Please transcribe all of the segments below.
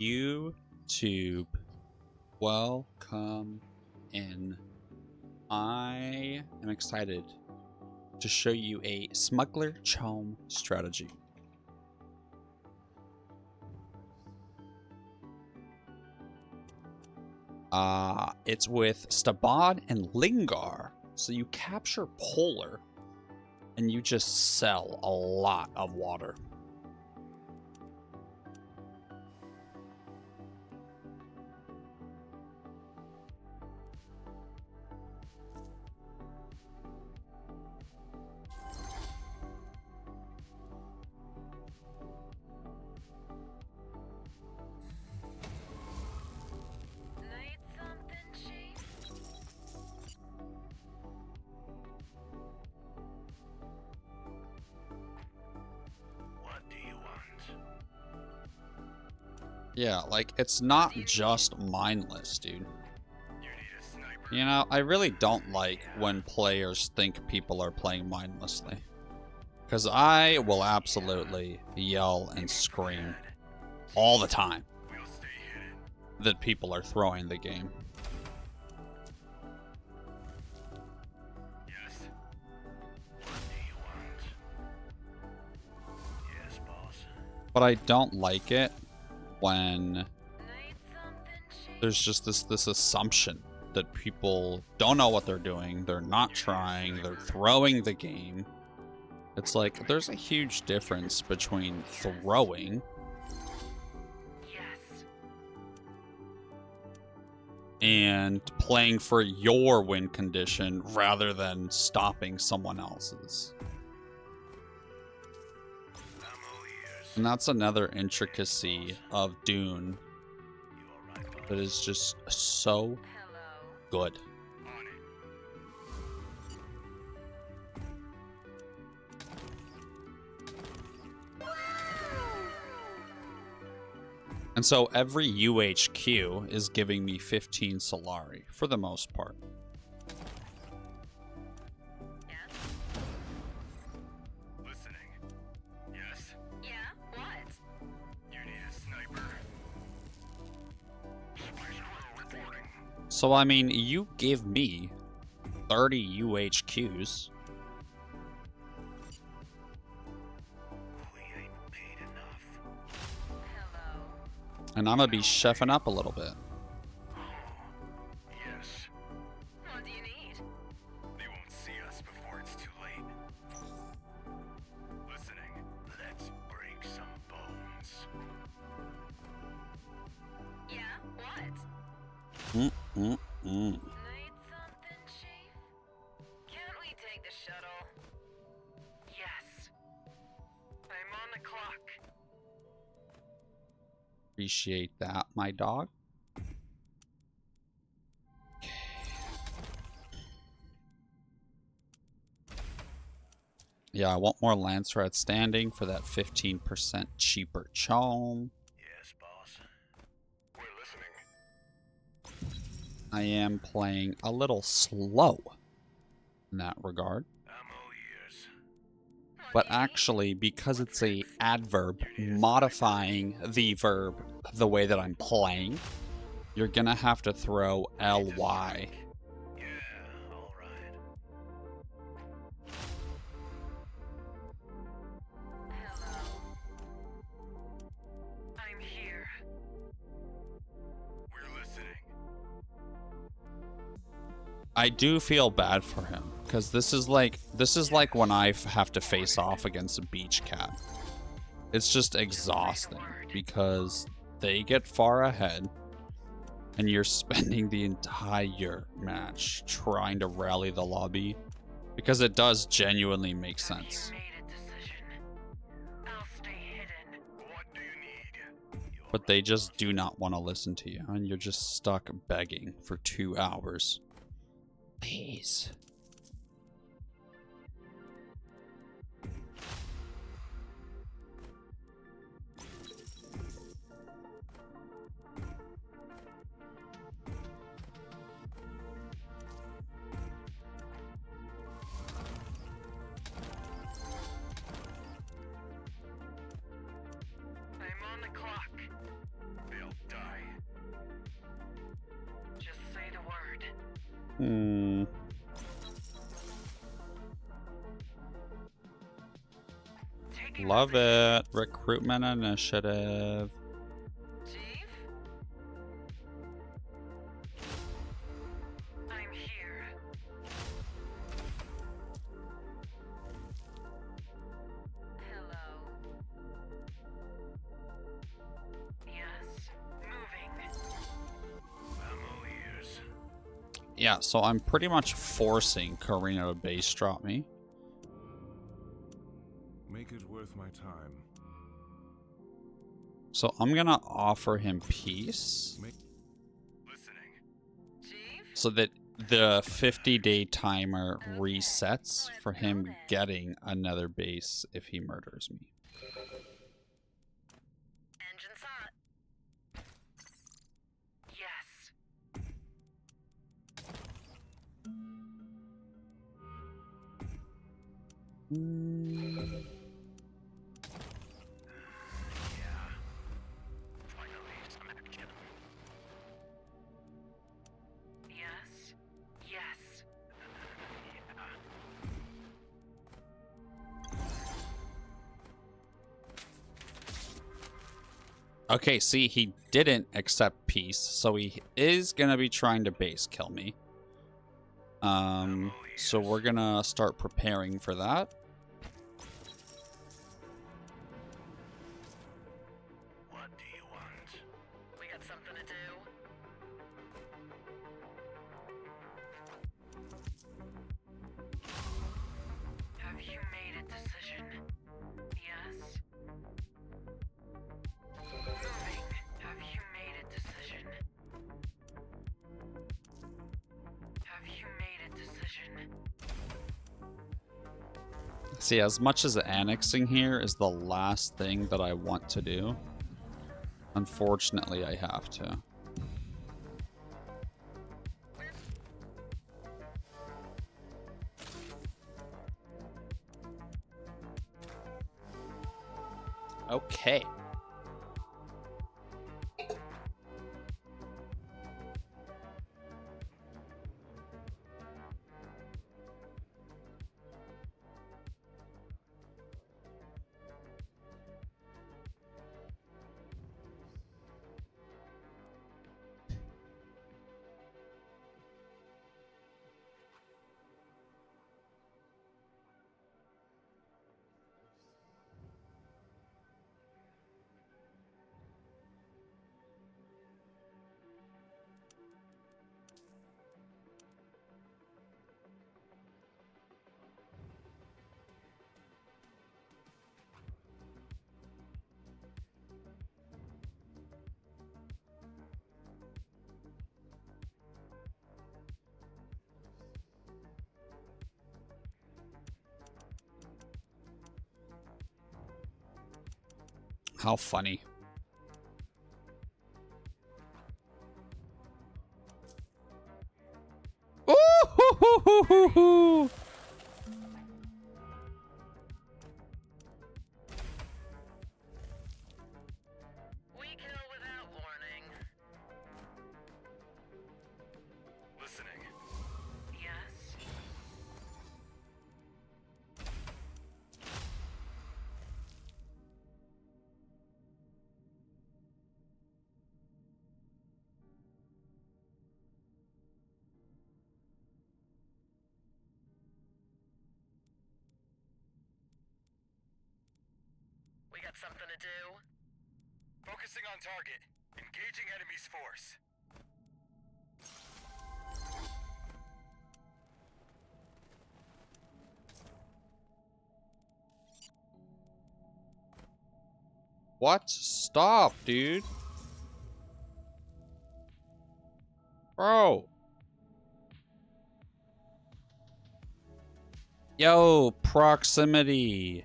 YouTube, welcome in. I am excited to show you a smuggler charm strategy. It's with Stabad and Lingar. So you capture Polar and you just sell a lot of water. Yeah, like, it's not just mindless, dude. You know, I really don't like when players think people are playing mindlessly. Because I will absolutely yell and scream all the time that people are throwing the game. But I don't like it when there's just this assumption that people don't know what they're doing, they're not trying, they're throwing the game. It's like, there's a huge difference between throwing and playing for your win condition rather than stopping someone else's. And that's another intricacy of Dune that is just so good. And so every UHQ is giving me 15 Solari, for the most part. So, I mean, you give me 30 UHQs. And I'm gonna be chefing up a little bit. Yes. What do you need? They won't see us before it's too late. Listening. Let's break some bones. Yeah, what? Need something, Chief? Can't we take the shuttle? Yes. I'm on the clock. Appreciate that, my dog. Yeah, I want more Lance standing for that 15% cheaper charm. Yes, boss. We're listening. I am playing a little slow in that regard. I'm all ears. But actually, because it's a adverb modifying the verb the way that I'm playing, you're gonna have to throw ly. Yeah, all right. Hello. I'm here. We're listening. I do feel bad for him, because this is like when I have to face off against a beach cat. It's just exhausting because they get far ahead and you're spending the entire match trying to rally the lobby, because it does genuinely make sense. What do you need? But they just do not want to listen to you, and you're just stuck begging for 2 hours. Please. I'm on the clock. Built. Love it. Recruitment initiative. Chief? I'm here. Hello. Yes. Moving. I'm all ears. Yeah, so I'm pretty much forcing Karina to base drop me. Make it worth my time. So I'm gonna offer him peace Listening. Chief? so that the 50-day timer resets for him getting another base if he murders me. Engine's hot. Yes. Yes. Yes. Okay, see, he didn't accept peace, so he is gonna be trying to base kill me. So we're gonna start preparing for that. What do you want? We got something to do. Have you made a decision? Yes. Moving. Have you made a decision? Have you made a decision? See, as much as annexing here is the last thing that I want to do, unfortunately I have to. Okay. How funny. Ooh-hoo-hoo-hoo-hoo-hoo. We kill without warning. Listening. Yes. We got something to do. Focusing on target. Engaging enemy's force. What? Stop, dude. Bro. Yo, proximity.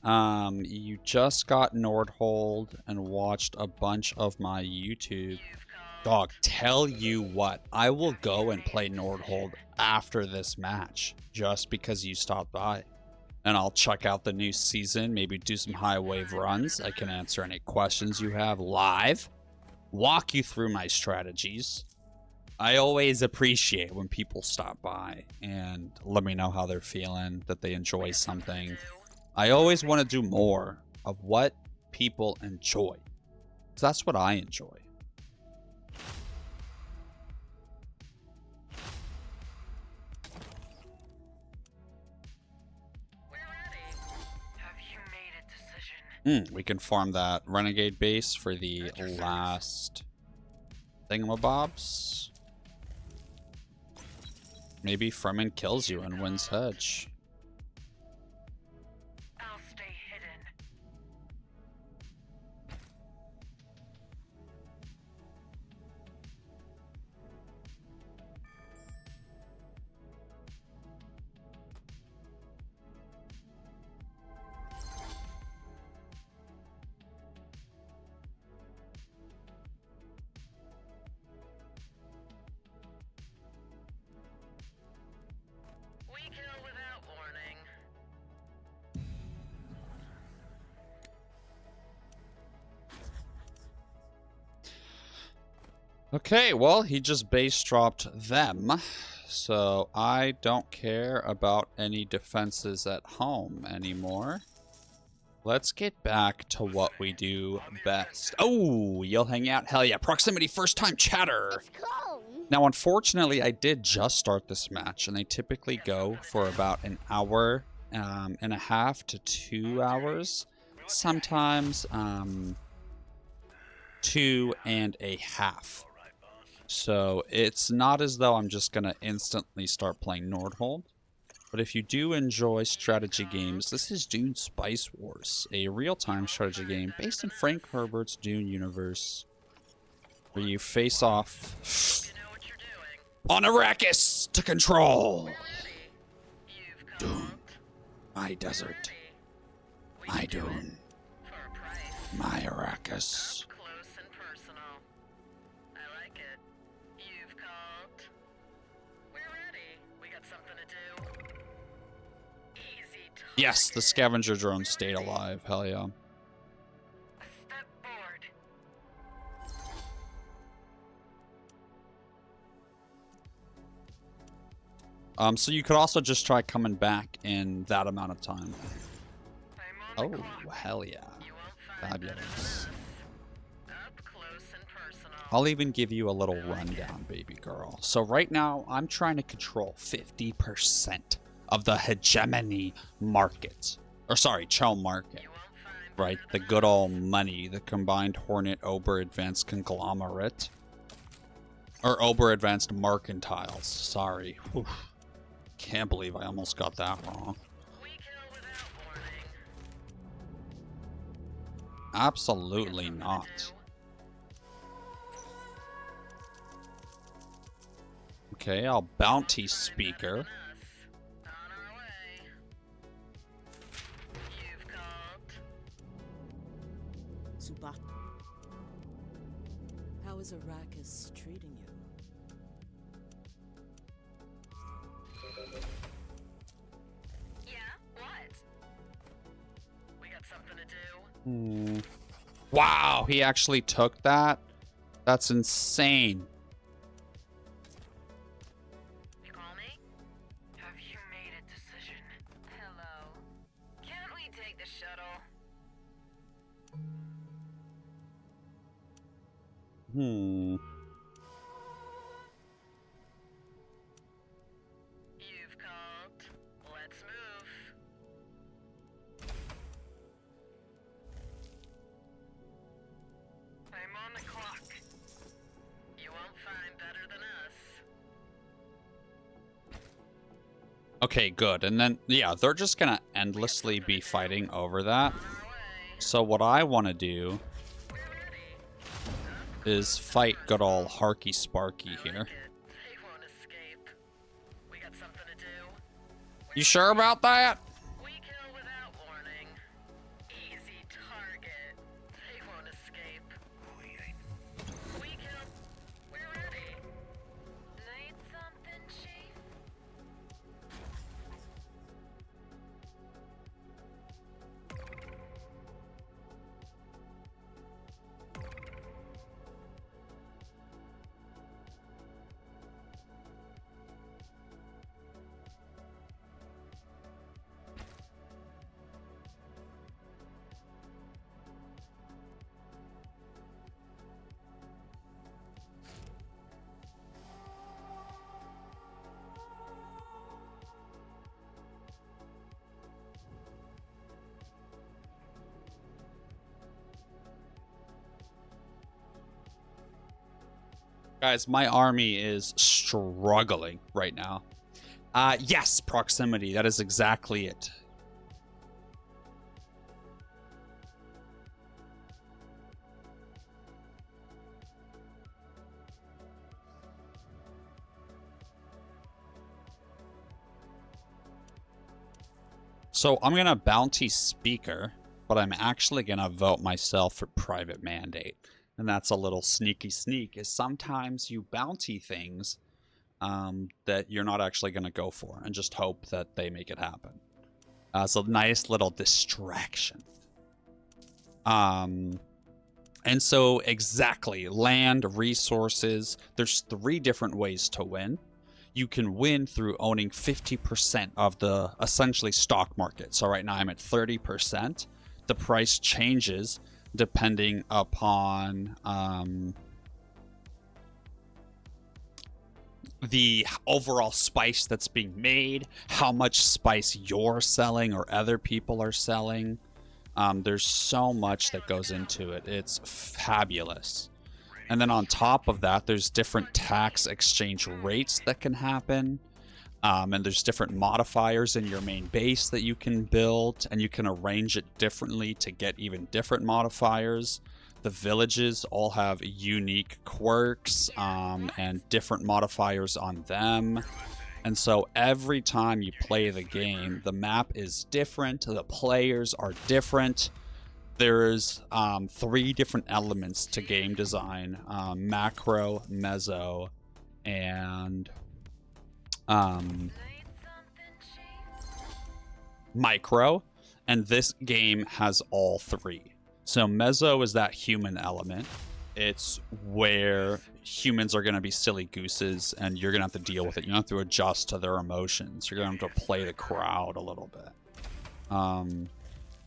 You just got Nordhold and watched a bunch of my YouTube. Dog, tell you what, I will go and play Nordhold after this match just because you stopped by. And I'll check out the new season, maybe do some high wave runs. I can answer any questions you have live, walk you through my strategies. I always appreciate when people stop by and let me know how they're feeling, that they enjoy something. I always want to do more of what people enjoy. So that's what I enjoy. We're ready. Have you made a decision? We can farm that renegade base for the last thingamabobs. Maybe Fremen kills you and wins Hedge. I'll stay hidden. We kill without warning. Okay, well, he just base dropped them. So I don't care about any defenses at home anymore. Let's get back to what we do best. Oh, you'll hang out? Hell yeah. Proximity first time chatter. Now, unfortunately, I did just start this match, and they typically go for about an hour and a half to 2 hours. Sometimes 2.5. So it's not as though I'm just going to instantly start playing Nordhold. But if you do enjoy strategy games, this is Dune Spice Wars, a real-time strategy game based in Frank Herbert's Dune universe, where you face off You know what you're doing. on Arrakis to control You've Dune, called. my desert, We my can do it Dune, for a price. my Arrakis. Up close and personal. I like it. You've called. We're ready. We got something to do. Easy target. Yes, the scavenger drone stayed alive. Hell yeah. A step forward. So you could also just try coming back in that amount of time. I'm on the Oh, clock. hell yeah. You won't find better than Fabulous. this. Up close and personal. I'll even give you a little rundown, baby girl. So right now, I'm trying to control 50% of the hegemony market. Or sorry, Chow market. You won't find Right? better The than good us. old money. The combined Hornet Ober Advanced Conglomerate. Or Ober Advanced Mercantiles. Sorry. Whew. Can't believe I almost got that wrong. We kill without warning. Absolutely Something to not. do. Okay, I'll bounty speaker. On our way. You've called. Suba. How is Arrakis treating you? Yeah, what? We got something to do. Wow, he actually took that? That's insane. You call me? Have you made a decision? Hello. Can't we take the shuttle? You've called. Let's move. I'm on the clock. You won't find better than us. Okay, good. And then, yeah, they're just gonna endlessly be fighting over that. On our way. So what I want to do We're ready. is fight good old Harky Sparky here. Like it. They won't escape. We got something to do. You sure about that? We kill without warning. Easy target. They won't escape. We kill. We're ready. Need something, Chief? Guys, my army is struggling right now. Yes, proximity. That is exactly it. So I'm going to bounty speaker, but I'm actually going to vote myself for private mandate. And that's a little sneaky sneak, is sometimes you bounty things that you're not actually going to go for and just hope that they make it happen. So nice little distraction. And so exactly, land, resources, there's 3 different ways to win. You can win through owning 50% of the essentially stock market. So right now I'm at 30%. The price changes depending upon the overall spice that's being made, how much spice you're selling or other people are selling. There's so much that goes into it. It's fabulous. And then on top of that, there's different tax exchange rates that can happen. And there's different modifiers in your main base that you can build, and you can arrange it differently to get even different modifiers. The villages all have unique quirks and different modifiers on them. And so every time you play the game, the map is different, the players are different. There's 3 different elements to game design, macro, meso, and micro, and this game has all 3. So meso is that human element. It's where humans are going to be silly gooses and you're going to have to deal with it. You have to adjust to their emotions. You're going to have to play the crowd a little bit.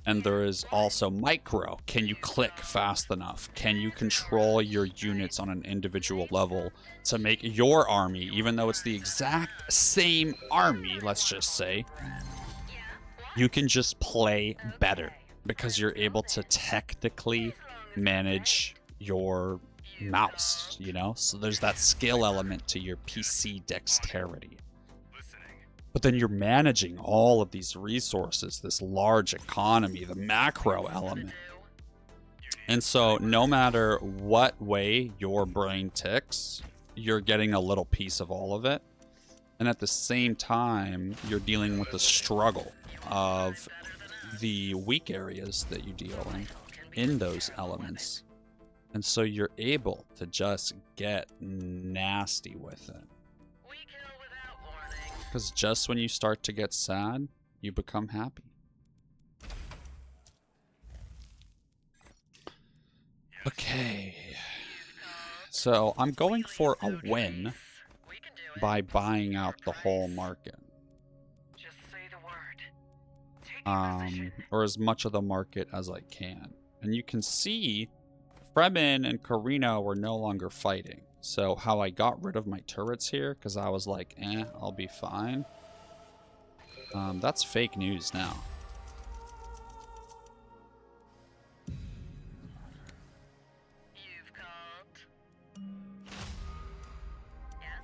And there is also micro. Can you click fast enough? Can you control your units on an individual level to make your army, even though it's the exact same army, let's just say, you can just play better because you're able to technically manage your mouse, you know? So there's that skill element to your PC dexterity. But then you're managing all of these resources, this large economy, the macro element. And so no matter what way your brain ticks, you're getting a little piece of all of it. And at the same time, you're dealing with the struggle of the weak areas that you deal in those elements. And so you're able to just get nasty with it. Because just when you start to get sad, you become happy. Okay. So I'm going for a win by buying out the whole market. Or as much of the market as I can. And you can see Fremen and Carino were no longer fighting. So how I got rid of my turrets here, because I was like, I'll be fine. That's fake news now. You've called. Yes.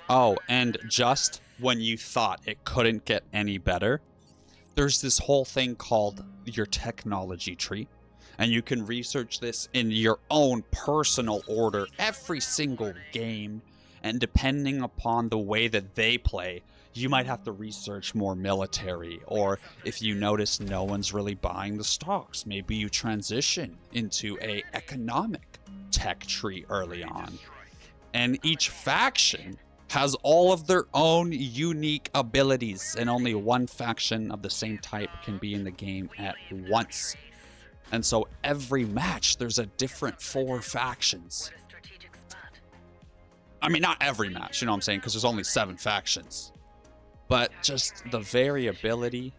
Oh, and just when you thought it couldn't get any better, there's this whole thing called your technology tree. And you can research this in your own personal order every single game. And depending upon the way that they play, you might have to research more military. Or if you notice no one's really buying the stocks, maybe you transition into a economic tech tree early on. And each faction has all of their own unique abilities. And only one faction of the same type can be in the game at once. And so every match, there's a different 4 factions. I mean, not every match, you know what I'm saying? Because there's only 7 factions. But just the variability.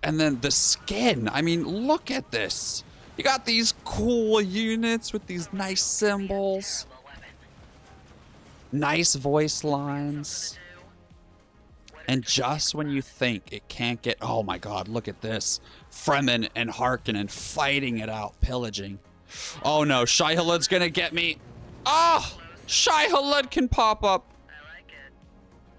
And then the skin. I mean, look at this. You got these cool units with these nice symbols. Nice voice lines. And just when you think it can't get... Oh my god, look at this. Fremen and Harkonnen fighting it out, pillaging. Oh no, Shai-Hulud's gonna get me. Ah! Shai Halud can pop up. I like it.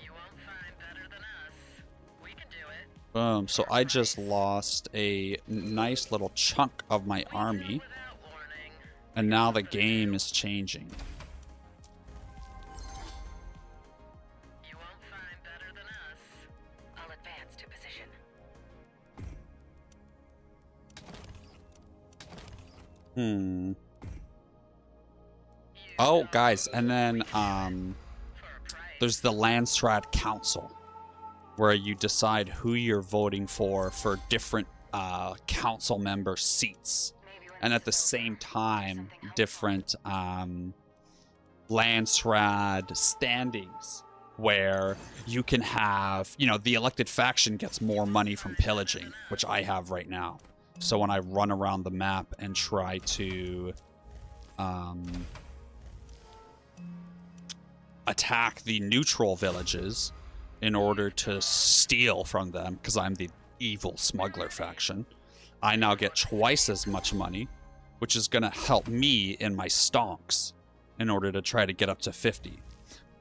You won't find better than us. We can do it. Boom. So I just lost a nice little chunk of my army. Without warning. And now the game is changing. You won't find better than us. I'll advance to position. Hmm. Oh, guys, and then For a price. there's the Landstrat Council, where you decide who you're voting for different council member seats, and at the same time, different Landstrat standings, where you can have, you know, the elected faction gets more money from pillaging, which I have right now. So when I run around the map and try to attack the neutral villages in order to steal from them, because I'm the evil smuggler faction, I now get twice as much money, which is going to help me in my stonks in order to try to get up to 50.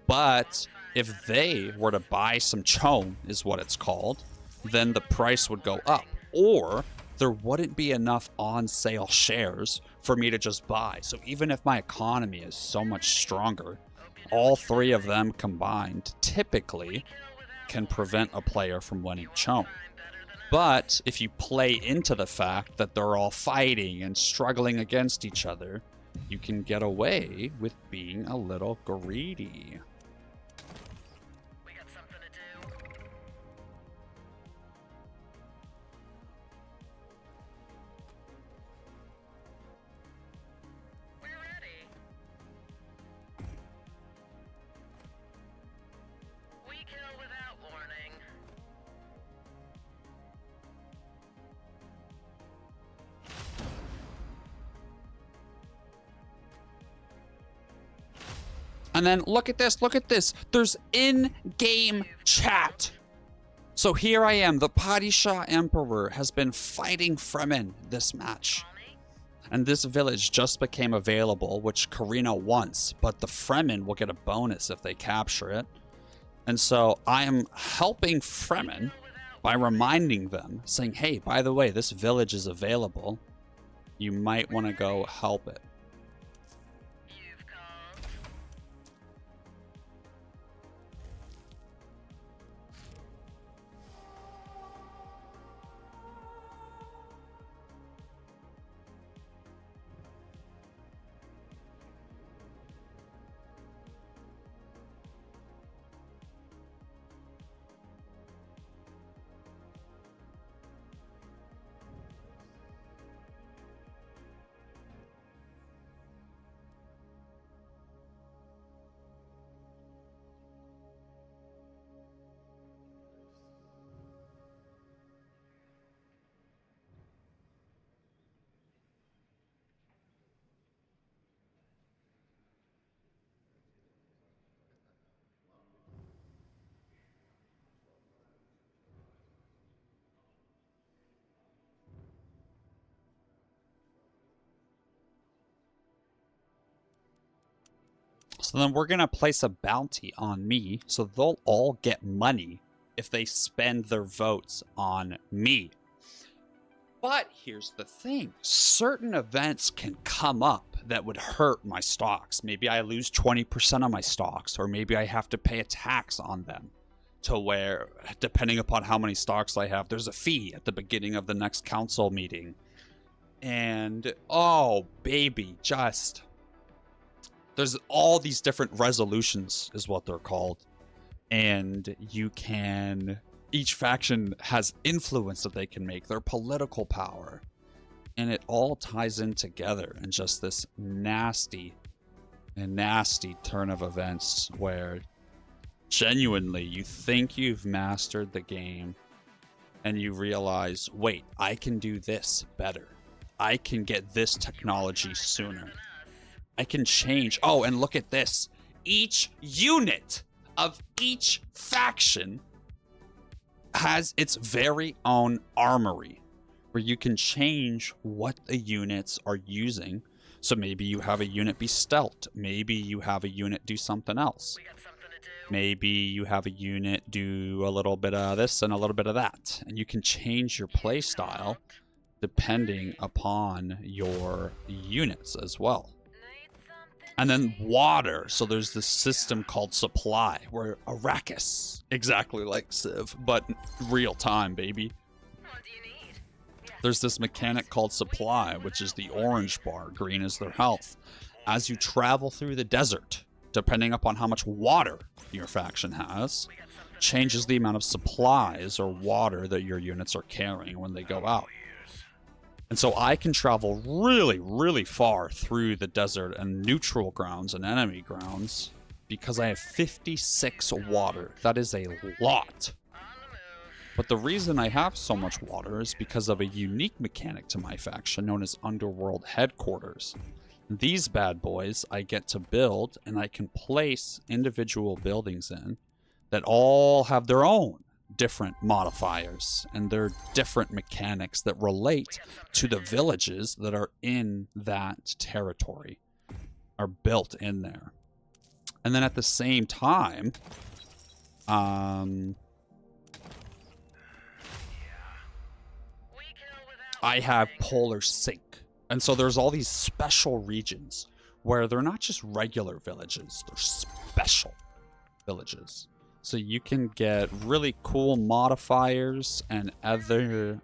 But if they were to buy some chone, is what it's called, then the price would go up. Or there wouldn't be enough on-sale shares for me to just buy. So even if my economy is so much stronger, all three of them combined typically can prevent a player from winning chone. But if you play into the fact that they're all fighting and struggling against each other, you can get away with being a little greedy. We got something to do. We're ready. We kill without warning. And then look at this, look at this. There's in-game chat. So here I am, the Padishah Emperor has been fighting Fremen this match. And this village just became available, which Karina wants, but the Fremen will get a bonus if they capture it. And so I am helping Fremen by reminding them, saying, hey, by the way, this village is available. You might want to go help it. You've called. So then we're going to place a bounty on me, so they'll all get money if they spend their votes on me. But here's the thing. Certain events can come up that would hurt my stocks. Maybe I lose 20% of my stocks, or maybe I have to pay a tax on them. To where, depending upon how many stocks I have, there's a fee at the beginning of the next council meeting. And, oh, baby, just... There's all these different resolutions, is what they're called. And you can... Each faction has influence that they can make, their political power. And it all ties in together in just this nasty turn of events where genuinely you think you've mastered the game and you realize, wait, I can do this better. I can get this technology sooner. I can change. Oh, and look at this. Each unit of each faction has its very own armory where you can change what the units are using So maybe you have a unit be stealth. Maybe you have a unit do something else. We got something to do. Maybe you have a unit do a little bit of this and a little bit of that. And you can change your play style depending upon your units as well. Need something? And then water. So there's this system called supply, where Arrakis, exactly like Civ, but real time, baby. What do you need? Yes. There's this mechanic called supply, which is the orange bar. Green is their health. As you travel through the desert, depending upon how much water your faction has, changes the amount of supplies or water that your units are carrying when they go out. And so I can travel really, really far through the desert and neutral grounds and enemy grounds because I have 56 water. That is a lot. On the move. But the reason I have so much water is because of a unique mechanic to my faction known as Underworld Headquarters. These bad boys I get to build, and I can place individual buildings in that all have their own different modifiers and their different mechanics that relate to the villages that are in that territory, are built in there. And then at the same time, We kill without I have warning. polar sync. And so there's all these special regions where they're not just regular villages, they're special villages. So you can get really cool modifiers and other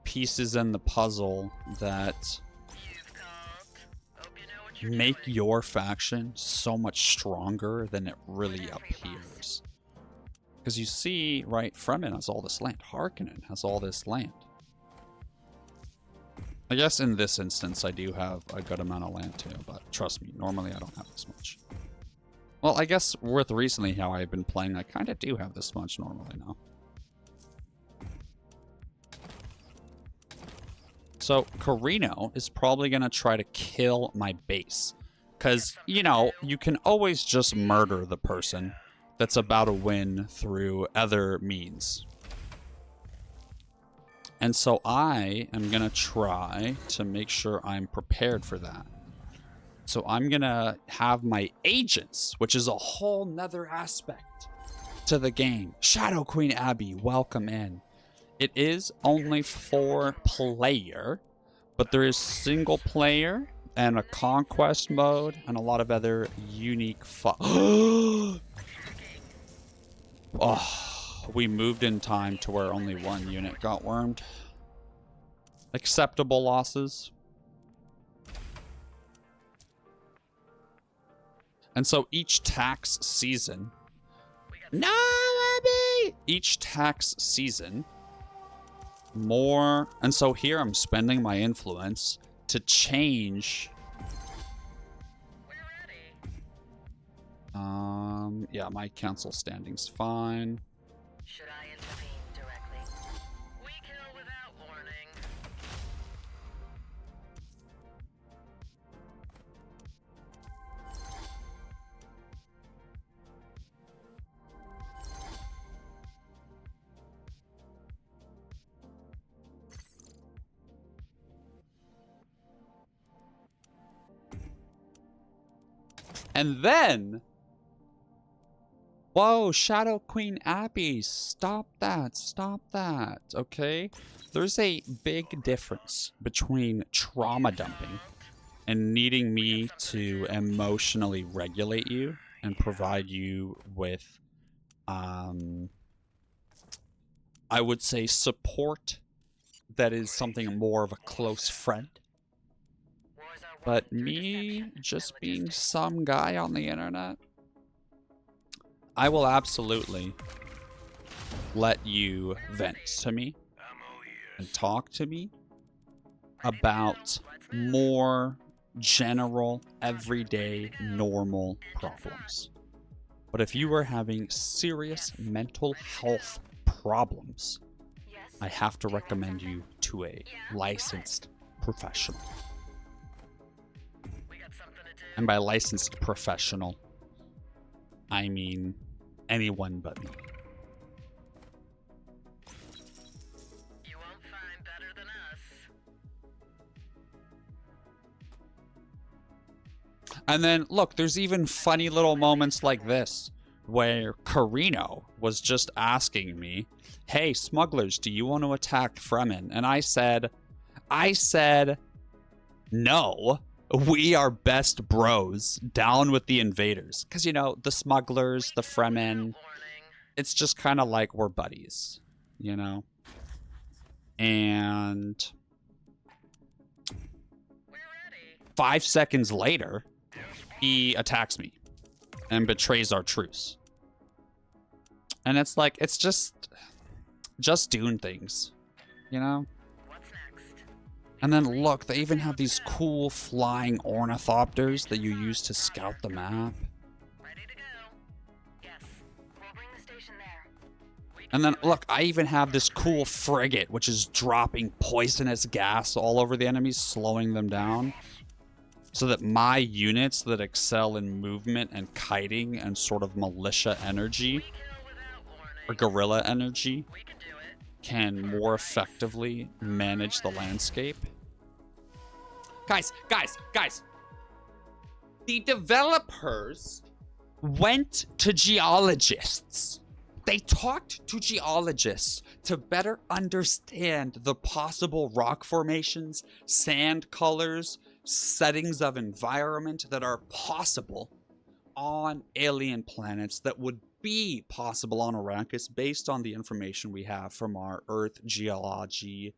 pieces in the puzzle that You've called. Hope you know what you're make doing. your faction so much stronger than it really appears. Because you see, right, Fremen has all this land. Harkonnen has all this land. I guess in this instance, I do have a good amount of land too, but trust me, normally I don't have this much. Well, I guess with recently how I've been playing, I kind of do have this much normally now. So, Carino is probably going to try to kill my base. Because, you know, you can always just murder the person that's about to win through other means. And so I am going to try to make sure I'm prepared for that. So I'm going to have my agents, which is a whole nother aspect to the game. Shadow Queen Abby, welcome in. It is only 4-player, but there is single player and a conquest mode and a lot of other unique oh, we moved in time to where only one unit got wormed. Acceptable losses. And so each tax season... No, Abby! Each tax season... more... And so here I'm spending my influence to change... We're ready. Yeah, my council standing's fine. Should I intervene directly? We kill without warning. And then... Whoa, Shadow Queen Abby, stop that, okay? There's a big difference between trauma dumping and needing me to emotionally regulate you and provide you with, I would say support that is something more of a close friend. Wars are won But through me deception just and being logistics. some guy on the internet, I will absolutely let you vent to me and talk to me about more general, everyday, normal problems. But if you are having serious mental health problems, Yes. I have to recommend you to a licensed professional. We got something to do. And by licensed professional, I mean anyone but me. You won't find better than us. And then, look, there's even funny little moments like this, where Carino was just asking me, hey, smugglers, do you want to attack Fremen? And I said, no, we are best bros, down with the invaders. Because, you know, the smugglers, the Fremen, it's just kind of like we're buddies, you know? And 5 seconds later, he attacks me and betrays our truce. And it's like, it's just Dune things, you know? And then look, they even have these cool flying ornithopters that you use to scout the map. Ready to go. Yes. We'll bring the station there. And then look, I even have this cool frigate, which is dropping poisonous gas all over the enemies, slowing them down. So that my units that excel in movement and kiting and sort of militia energy, or guerrilla energy, can more effectively manage the landscape. Guys! The developers went to geologists. They talked to geologists to better understand the possible rock formations, sand colors, settings of environment that are possible on alien planets that would be possible on Arrakis based on the information we have from our Earth geology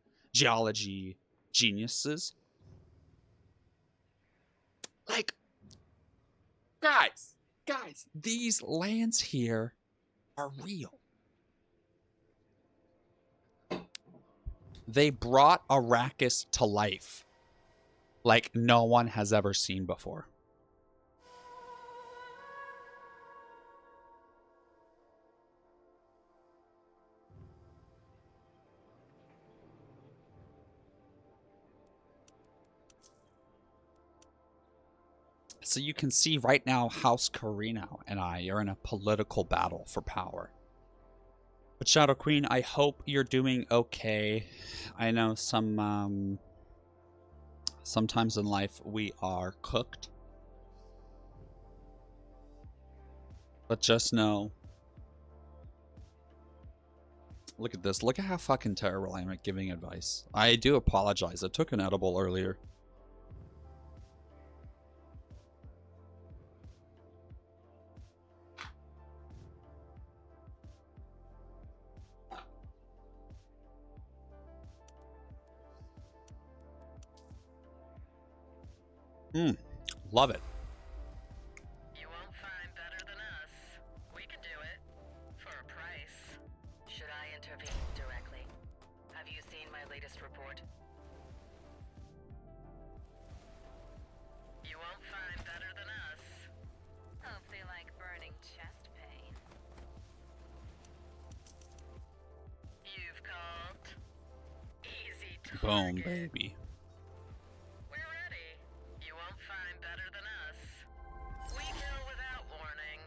geniuses. Like, guys, these lands here are real. They brought Arrakis to life like no one has ever seen before. So you can see right now House Carino and I are in a political battle for power. But Shadow Queen, I hope you're doing okay. I know sometimes in life we are cooked. But just know. Look at this. Look at how fucking terrible I am at giving advice. I do apologize. I took an edible earlier. Love it. You won't find better than us. We can do it. For a price. Should I intervene directly? Have you seen my latest report? You won't find better than us. Hopefully like burning chest pain. You've called. Easy target. Boom, baby. We're ready. You won't find better than us. We kill without warning.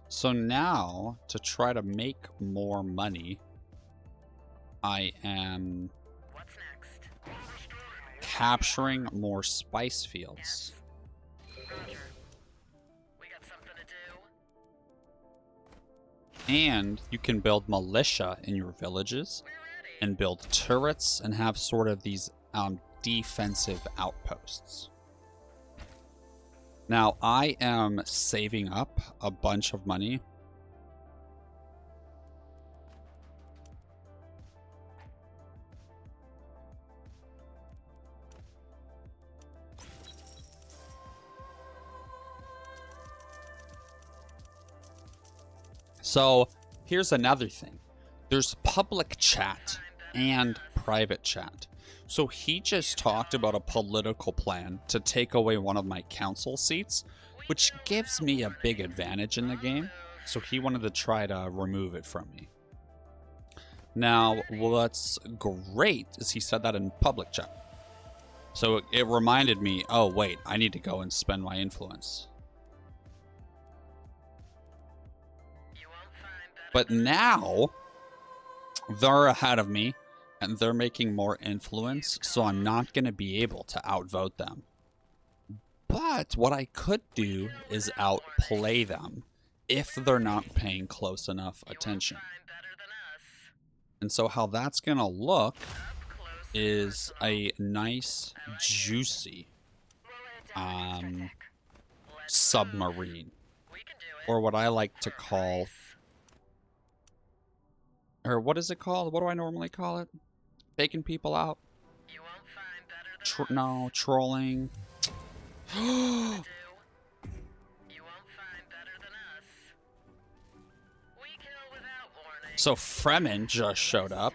So now, to try to make more money, I am What's next? capturing more spice fields. Roger. We got something to do. And you can build militia in your villages We're ready. and build turrets and have sort of these defensive outposts. Now, I am saving up a bunch of money. So, here's another thing. There's public chat and private chat. So he just talked about a political plan to take away one of my council seats, which gives me a big advantage in the game. So he wanted to try to remove it from me. Now, what's great is he said that in public chat. So it reminded me, oh wait, I need to go and spend my influence. But now they're ahead of me and they're making more influence, so I'm not going to be able to outvote them. But what I could do is outplay them if they're not paying close enough attention. And so how that's going to look is a nice, juicy submarine. Or what I like to call... Or what is it called? What do I normally call it? Faking people out? No, trolling. So Fremen just showed up,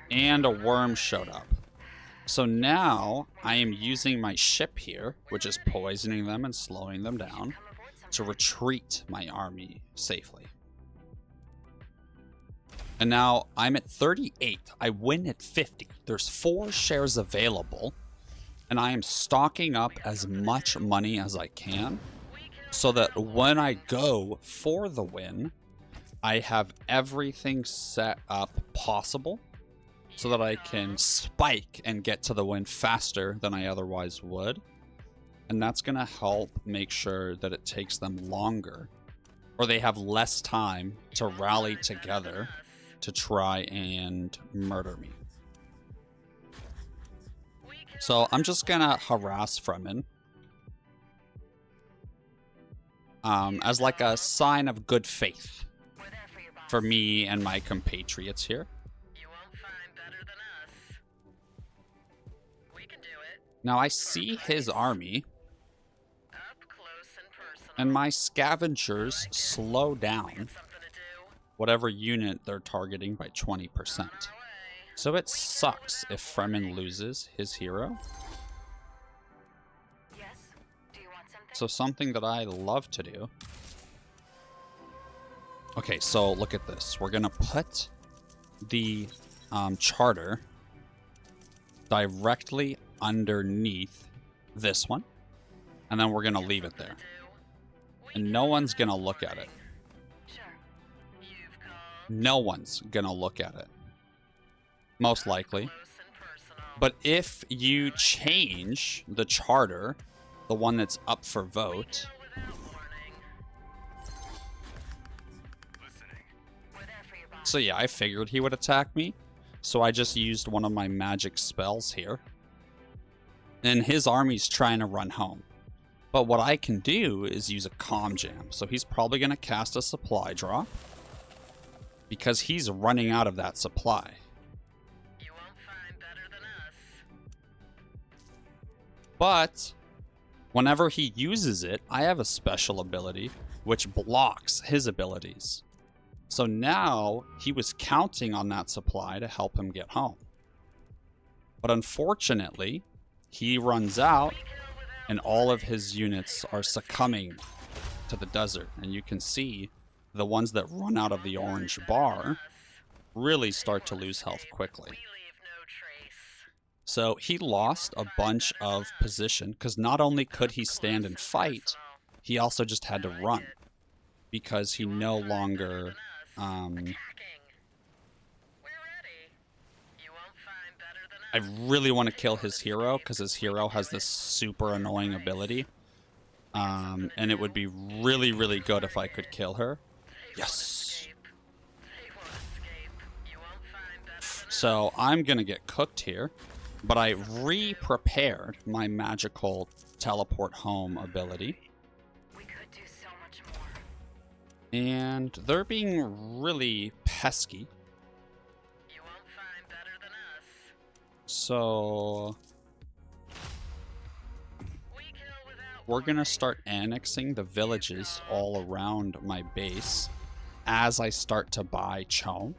and a worm showed up. So now I am using my ship here, which is poisoning them and slowing them down, to retreat my army safely. And now I'm at 38. I win at 50. There's 4 shares available. And I am stocking up as much money as I can so that when I go for the win, I have everything set up possible so that I can spike and get to the win faster than I otherwise would. And that's going to help make sure that it takes them longer, or they have less time to rally together to try and murder me. So I'm just gonna harass Fremen as like a sign of good faith for me and my compatriots here. Now I see his army, and my scavengers slow down whatever unit they're targeting by 20%. So it sucks if Fremen loses his hero. So something that I love to do. Okay, so look at this. We're gonna put the charter directly underneath this one, and then we're gonna leave it there. And no one's gonna look at it. No one's gonna look at it. Most likely. But if you change the charter, the one that's up for vote, so yeah, I figured he would attack me, so I just used one of my magic spells here, and his army's trying to run home. But what I can do is use a calm jam, so he's probably going to cast a supply drop because he's running out of that supply. But whenever he uses it, I have a special ability which blocks his abilities. So now he was counting on that supply to help him get home. But unfortunately, he runs out and all of his units are succumbing to the desert. And you can see the ones that run out of the orange bar really start to lose health quickly. So he lost a bunch of position because not only could he stand and fight, he also just had to run because he no longer I really want to kill his hero because his hero has this super annoying ability, and it would be really, really good if I could kill her. Yes. So I'm gonna get cooked here. But I re-prepared my magical teleport home ability. We could do so much more. And they're being really pesky. You won't find better than us. So we're gonna start annexing the villages all around my base as I start to buy Chom.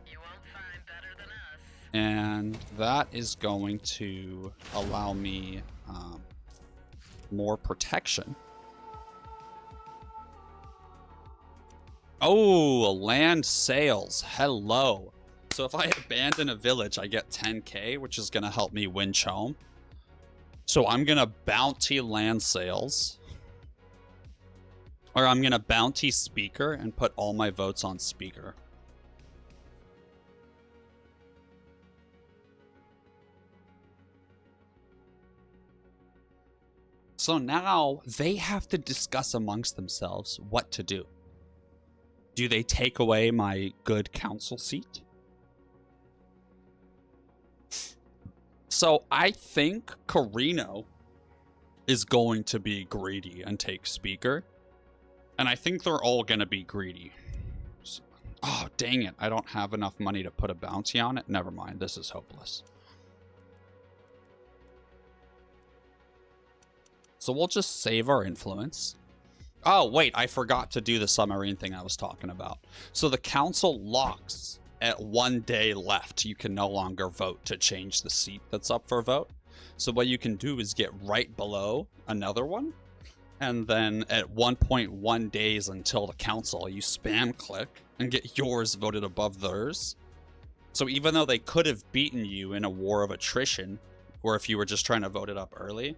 And that is going to allow me more protection. Oh, land sales. Hello. So if I abandon a village, I get 10k, which is going to help me win Chom. So I'm going to bounty land sales. Or I'm going to bounty speaker and put all my votes on speaker. So now they have to discuss amongst themselves what to do. Do they take away my good council seat? So I think Carino is going to be greedy and take speaker. And I think they're all going to be greedy. So, oh, dang it. I don't have enough money to put a bounty on it. Never mind. This is hopeless. So we'll just save our influence. Oh, wait. I forgot to do the submarine thing I was talking about. So the council locks at 1 day left. You can no longer vote to change the seat that's up for vote. So what you can do is get right below another one. And then at 1.1 days until the council, you spam click and get yours voted above theirs. So even though they could have beaten you in a war of attrition, or if you were just trying to vote it up early.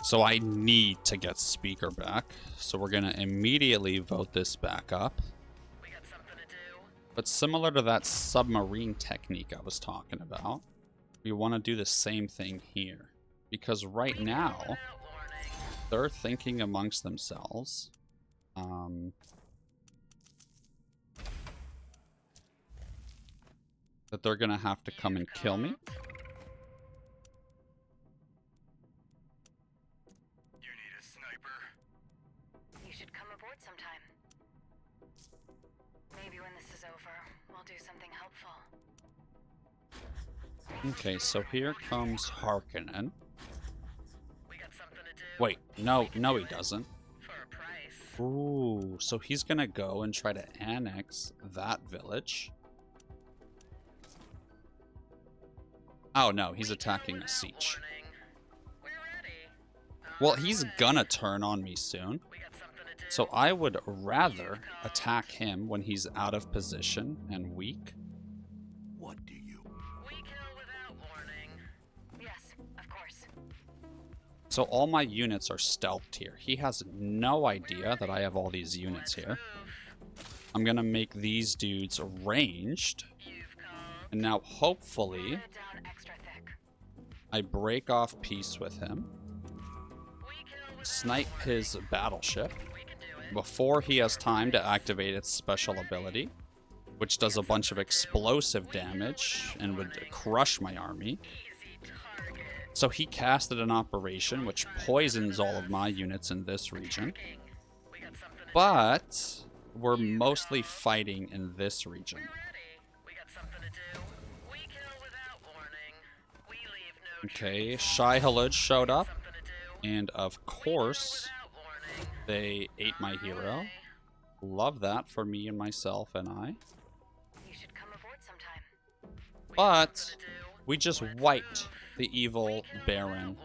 So I need to get speaker back. So we're going to immediately vote this back up. We got something to do. But similar to that submarine technique I was talking about, we want to do the same thing here. Because right now, they're thinking amongst themselves. That they're going to have to come and kill me. You need a sniper. You should come aboard sometime. Maybe when this is over, we'll do something helpful. Okay, so here comes Harkonnen. We got something to do. Wait, no, he doesn't. For a price. Ooh, so he's gonna go and try to annex that village. Oh no, he's attacking a siege. We're ready. Well, he's gonna turn on me soon. We got something to do. So I would rather attack him when he's out of position and weak. What do you? We kill without warning. Yes, of course. So all my units are stealthed here. He has no idea that I have all these units here. I'm gonna make these dudes ranged. You've called. And now hopefully Put it down extra thick. I break off peace with him. We kill without Snipe his battleship We can do it. before he has time to activate its special ability, which does a bunch of explosive damage and would crush my army. Easy target. So he casted an operation which poisons all of my units in this region. We got something to do. But we're mostly fighting in this region. Ready. We got something to do. We kill without warning. We leave no Okay, Shai Halud showed up, something to do. and of course Without warning. they ate my hero. Love that for me and myself and I. You should come aboard sometime. But we just wiped the evil Baron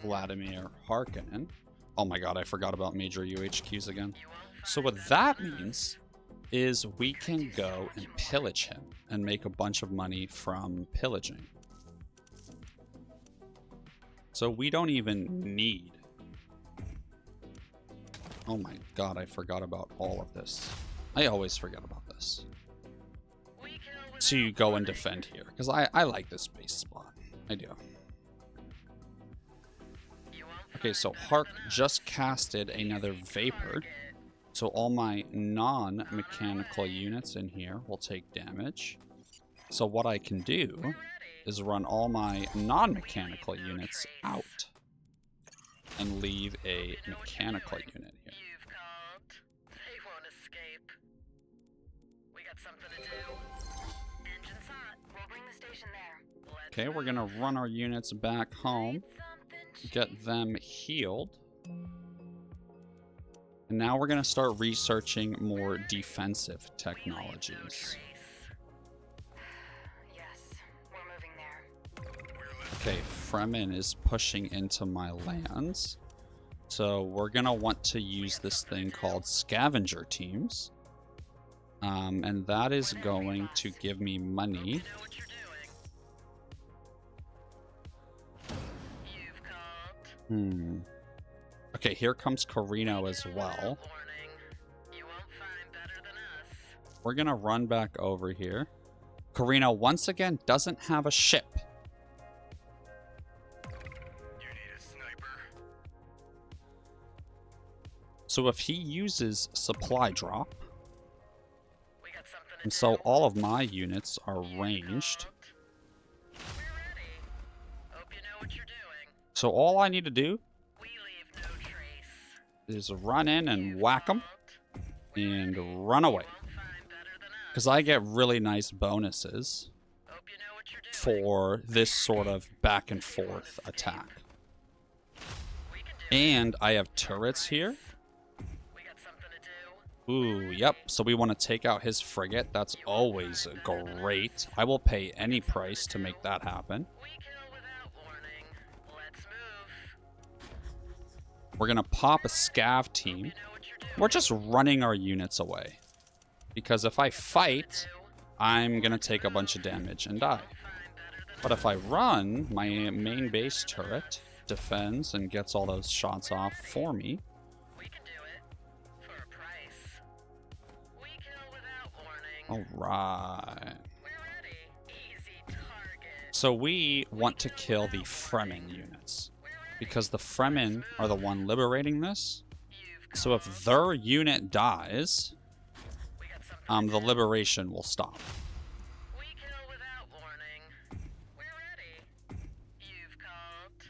Vladimir Harkonnen. Oh my god, I forgot about major UHQs again. So what that means is we can go and pillage him and make a bunch of money from pillaging. So we don't even need... Oh my god, I forgot about all of this. I always forget about this. To go and defend here, because I like this base spot. I do. Okay, so Hark just casted another Vapor. So all my non-mechanical units in here will take damage. So what I can do is run all my non-mechanical units out and leave a mechanical unit here. You've called. They won't escape. We got something to do. Engine's hot. We'll bring the station there. Let's Okay, we're gonna run our units back home, something get them healed. And now we're gonna start researching more defensive technologies. Yes, we're moving there. Okay, Fremen is pushing into my lands. So we're gonna want to use this thing called scavenger teams. And that is going to give me money. You know what you're doing. You've called. Okay, here comes Carino as well. Warning. You won't find better than us. We're gonna run back over here. Carino once again doesn't have a ship. You need a sniper? So if he uses supply drop, We got something to and do. so all of my units are ranged. We're ready. Hope you know what you're doing. So all I need to do We leave no trace. is run in and whack them and run away. Won't find better than us. Because I get really nice bonuses Hope you know what you're doing. for this sort of back and forth attack. We can do And I have turrets here. it. We got something to do. Ooh, yep. So we want to take out his frigate. That's always great. I will pay any price to make that happen. We kill without warning. Let's move. We're going to pop a scav team. You know what you're doing. We're just running our units away. Because if I fight, I'm going to take a bunch of damage and die. Find better than But if I run, my main base turret defends and gets all those shots off for me. we can do it. For a price. We kill without warning. Alright. We're ready. Easy target. So we want to kill the Fremen units. Because the Fremen are the one liberating this. You've So if their unit dies, we got something. the liberation will stop. We kill without warning. We're ready. You've called.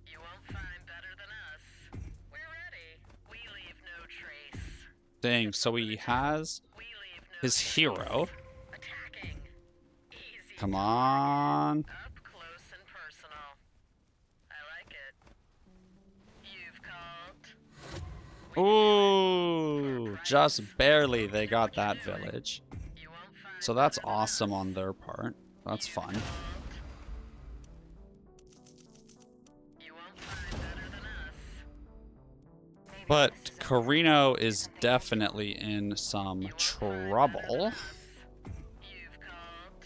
You won't find better than us. We're ready. We leave no trace. Dang, so he has We leave no his hero. attacking. Easy. Come on. Up close and personal. I like it. You've called. Ooh, just barely they got that village. You won't find So that's awesome on their part. That's fun. You won't find better than us. But Carino is definitely in some trouble. You've called.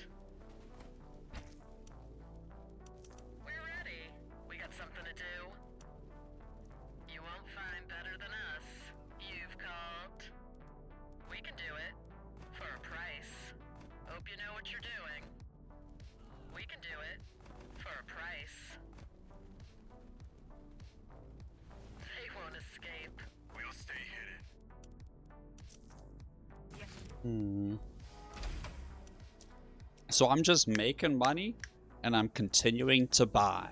We're ready. We got something to do. You won't find better than us. You've called. We can do it. For a price. Hope you know what you're doing. We can do it. For a price. They won't escape. We'll stay hidden. So I'm just making money and I'm continuing to buy.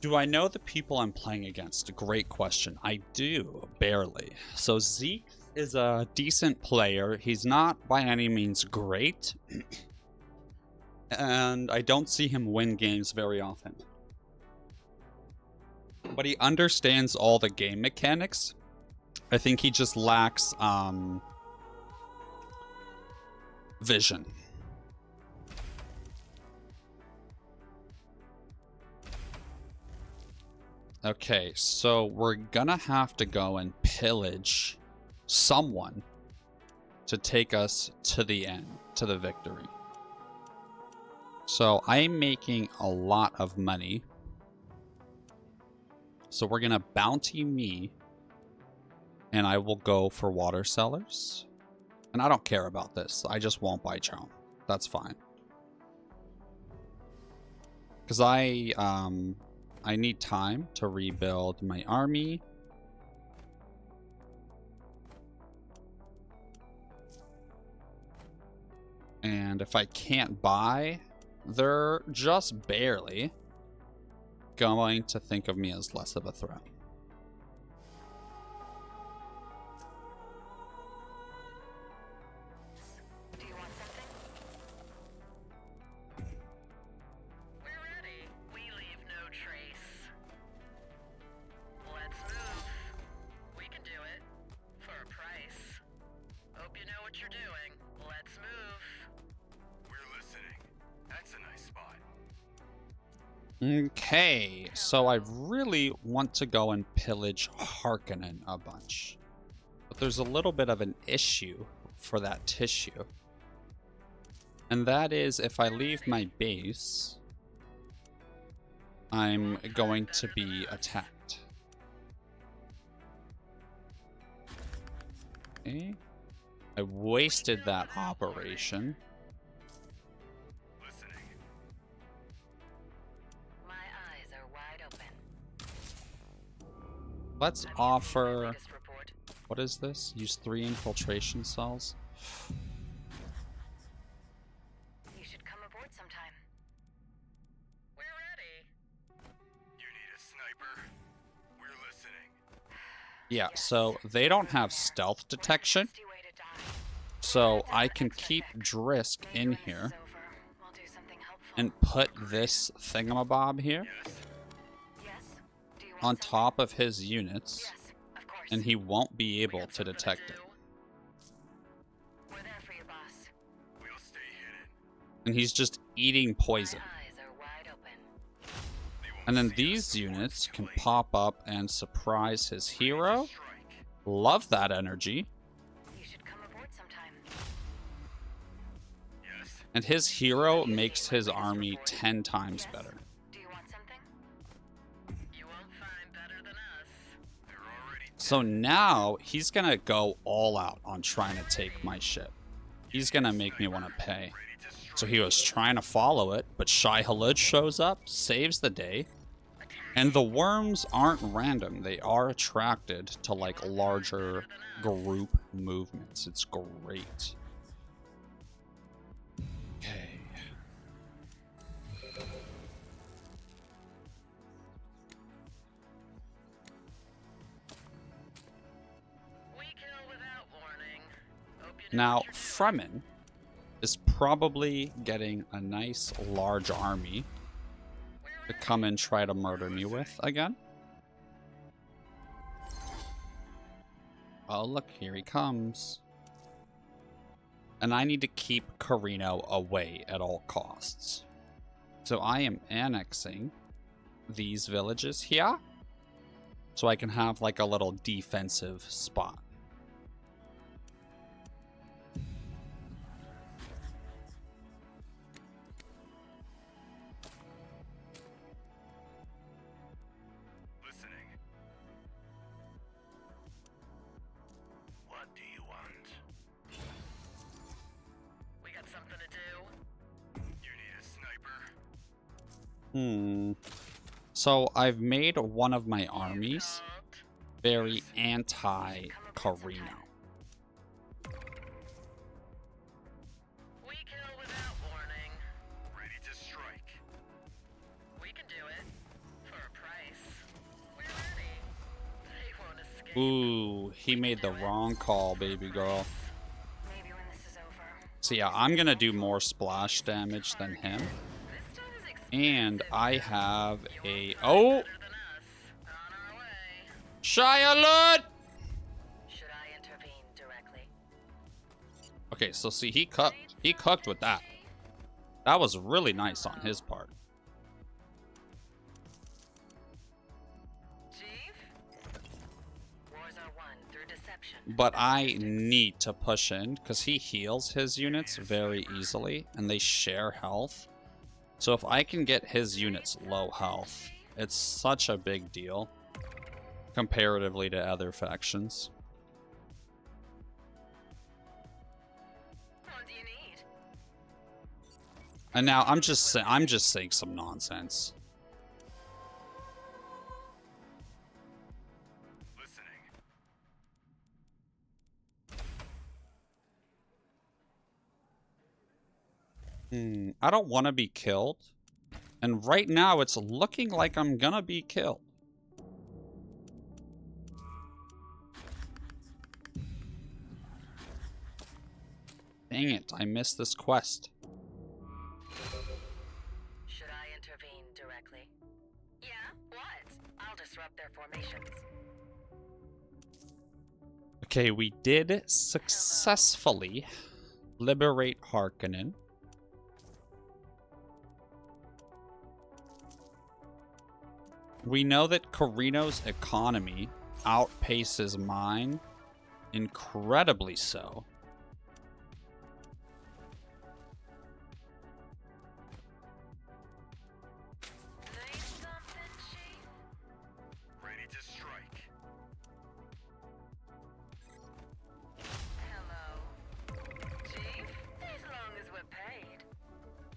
Do I know the people I'm playing against? Great question. I do, barely. So Zeke is a decent player. He's not by any means great. And I don't see him win games very often. But he understands all the game mechanics. I think he just lacks vision. Okay, so we're gonna have to go and pillage someone to take us to the end, to the victory. So I'm making a lot of money. So we're gonna bounty me, and I will go for water cellars. And I don't care about this. I just won't buy Chone. That's fine. Because I need time to rebuild my army. And if I can't buy, they're just barely going to think of me as less of a threat. Do you want something? We're ready. We leave no trace. Let's move. We can do it. For a price. Hope you know what you're doing. Let's move. We're listening. That's a nice spot. Okay, so I really want to go and pillage Harkonnen a bunch. But there's a little bit of an issue for that tissue. And that is if I leave my base, I'm going to be attacked. Okay. I wasted that operation. let's Have you seen the offer... latest report? What is this? Use 3 infiltration cells. You should come aboard sometime. We're ready. You need a sniper? We're listening. Yeah, so they don't have stealth detection. Nasty way to die. So I can keep Drisk Maybe in when this here is over, we'll do something helpful. and put this thingamabob here Yes. Yes? Do you want on something? top of his units, Yes, of course. and he won't be We able got to something detect it. do. We're there for you, boss. We'll stay hidden. And he's just eating poison. My eyes are wide open. They won't And then see us these before units it's can too late. pop up and surprise his hero. Strike. Love that energy. You should come aboard sometime. Yes. And his hero makes his army 10 times Yes? better. Do you want something? You won't find better than us. They're already So now he's gonna go all out on trying to take my ship. He's gonna make me want to pay. ready to strike. So he was trying to follow it, but Shai Halud shows up, saves the day. And the worms aren't random. They are attracted to like larger group movements. It's great. Okay. We kill without warning. Hope you know Now, what you're doing. Fremen is probably getting a nice large army to come and try to murder me with again. Oh, look, here he comes. And I need to keep Carino away at all costs. So I am annexing these villages here, so I can have like a little defensive spot. Listening. What do you want? We got something to do. You need a sniper? So I've made one of my armies Called. very anti-Carino. We kill without warning. Ready to strike. We can do it. For a price. We're ready. They won't escape. Ooh, he made the wrong call, baby girl. Maybe when this is over. So yeah, I'm gonna do more splash damage than him. This stuff is expensive. And I have a... Better Oh! than us. On our way. Shia Lut! Should I intervene directly? Okay, so see, he cooked with that. That was really nice on his part. Chief? Wars are won through deception. But I need to push in, because he heals his units very easily, and they share health. So if I can get his units low health, it's such a big deal, comparatively to other factions. What do you need? And now I'm just saying some nonsense. Listening. I don't want to be killed. And right now it's looking like I'm gonna be killed. Dang it, I missed this quest. Should I intervene directly? Yeah? What? I'll disrupt their formations. Okay, we did successfully liberate Harkonnen. We know that Carino's economy outpaces mine, incredibly so. Need something, Chief? Ready to strike. Hello. Chief? As long as we're paid.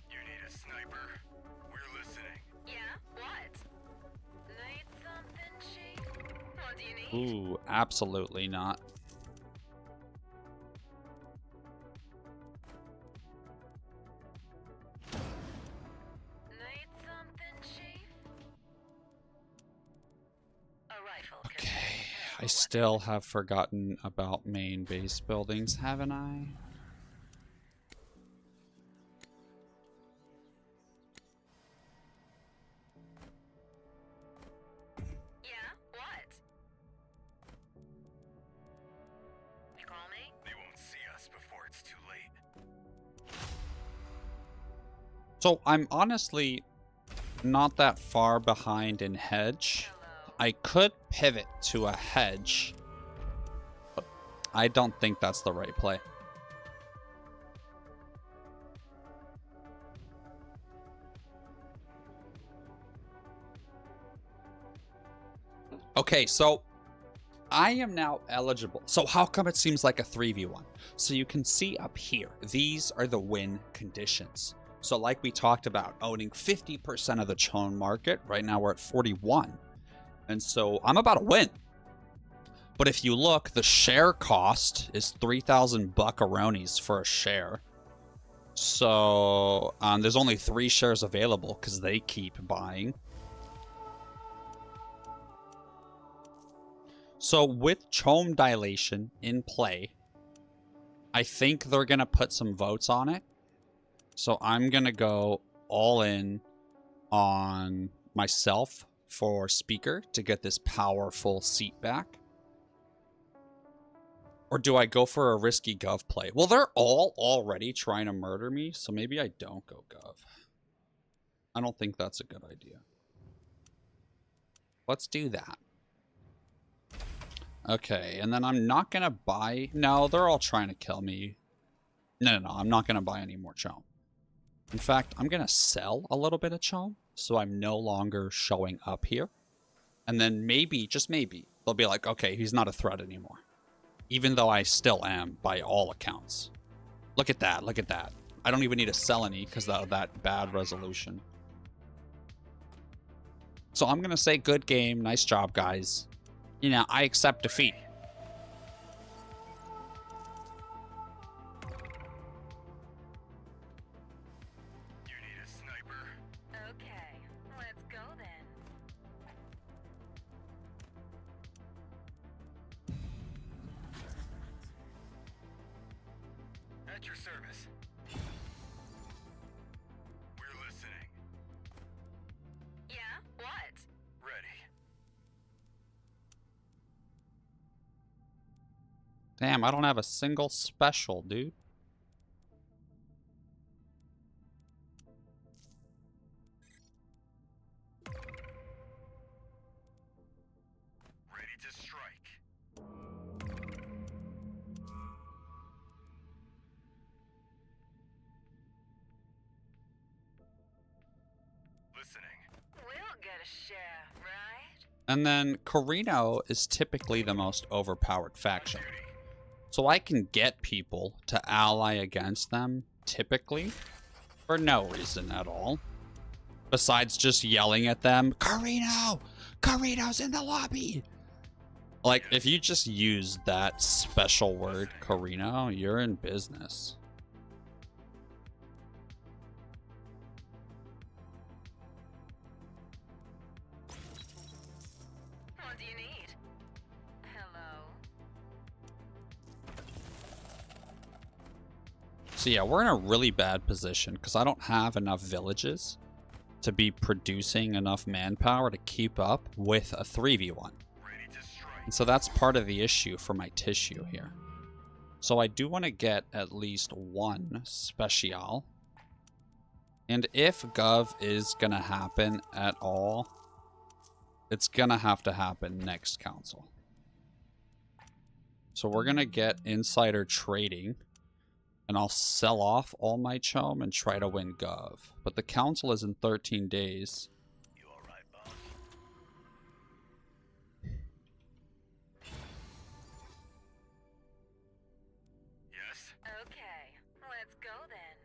You need a sniper? We're listening. Yeah? What? Need something, Chief? What do you need? Ooh, absolutely not. Need something, Chief? A rifle. could Okay, be a I still have forgotten about main base buildings, haven't I? Yeah? What? You call me? They won't see us before it's too late. So I'm honestly not that far behind in hedge. Hello. I could pivot to a hedge, but I don't think that's the right play. Okay, so I am now eligible. So how come it seems like a 3v1? So you can see up here, these are the win conditions. So like we talked about, owning 50% of the Chone market. Right now we're at 41. And so I'm about to win. But if you look, the share cost is 3,000 buckaronis for a share. So there's only 3 shares available because they keep buying. So with Chome dilation in play, I think they're going to put some votes on it. So I'm going to go all in on myself for speaker to get this powerful seat back. Or do I go for a risky gov play? Well, they're all already trying to murder me, so maybe I don't go gov. I don't think that's a good idea. Let's do that. Okay, and then I'm not going to buy... No, they're all trying to kill me. No, I'm not going to buy any more Chome. In fact, I'm going to sell a little bit of Chome, so I'm no longer showing up here. And then maybe, just maybe, they'll be like, okay, he's not a threat anymore. Even though I still am, by all accounts. Look at that, look at that. I don't even need to sell any because of that bad resolution. So I'm going to say good game, nice job, guys. You know, I accept defeat. You need a sniper? Okay, let's go then. At your service. We're listening. Yeah? What? Ready. Damn, I don't have a single special, dude. Ready to strike. Listening. We'll get a share, right? And then Carino is typically the most overpowered faction. So I can get people to ally against them, typically, for no reason at all. Besides just yelling at them, Carino! Carino's in the lobby! Like, if you just use that special word, Carino, you're in business. What do you need? Hello. So yeah, we're in a really bad position because I don't have enough villages to be producing enough manpower to keep up with a 3v1. Ready to strike. And so that's part of the issue for my tissue here. So I do want to get at least one special. And if Gov is going to happen at all, it's going to have to happen next council. So we're going to get insider trading. And I'll sell off all my Chome and try to win Gov. But the council is in 13 days. You alright, boss? Yes? Okay, let's go then.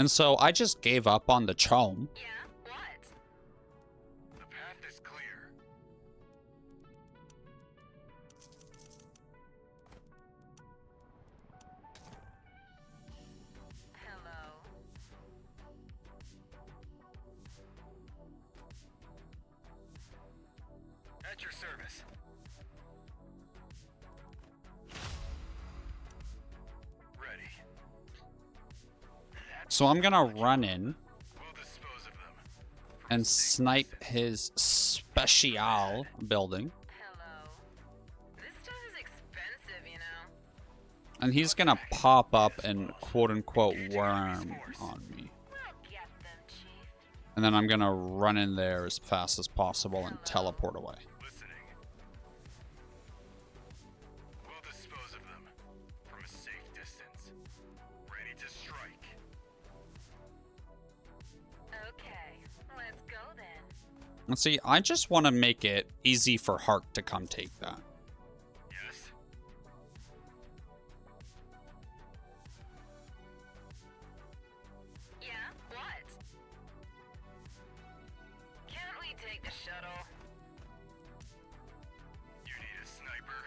And so I just gave up on the Chome. Yeah? What? The path is clear. Hello. At your service. Ready. So I'm gonna run in We'll dispose of them. and snipe his special building. Hello. This stuff is expensive, you know. And he's gonna pop up and quote-unquote worm on me. We'll get them, Chief. And then I'm gonna run in there as fast as possible and teleport away. Listening. We'll dispose of them from a safe distance. Ready to strike. Okay, let's go then. And see, I just want to make it easy for Hark to come take that. Yes. Yeah? What? Can't we take the shuttle? You need a sniper.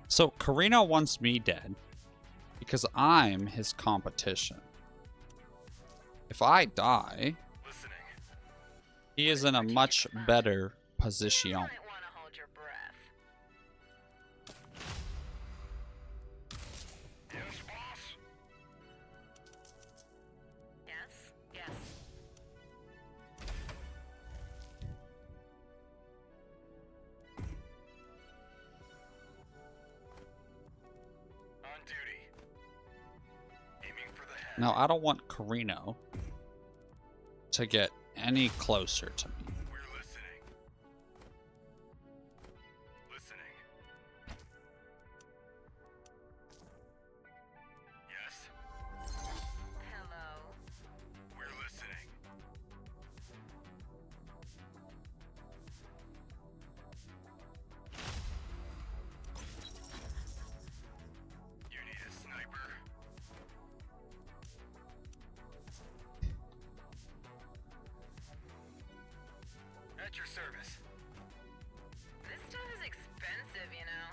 So Karina wants me dead because I'm his competition. If I die, Listening. he is in a much better position. You might want to hold your breath. Yes, boss. Yes? Yes. On duty. Aiming for the head. Now, I don't want Carino to get any closer to me. We're listening. Listening. Yes, Hello. we're listening. You need a sniper? At your service. This stuff is expensive, you know.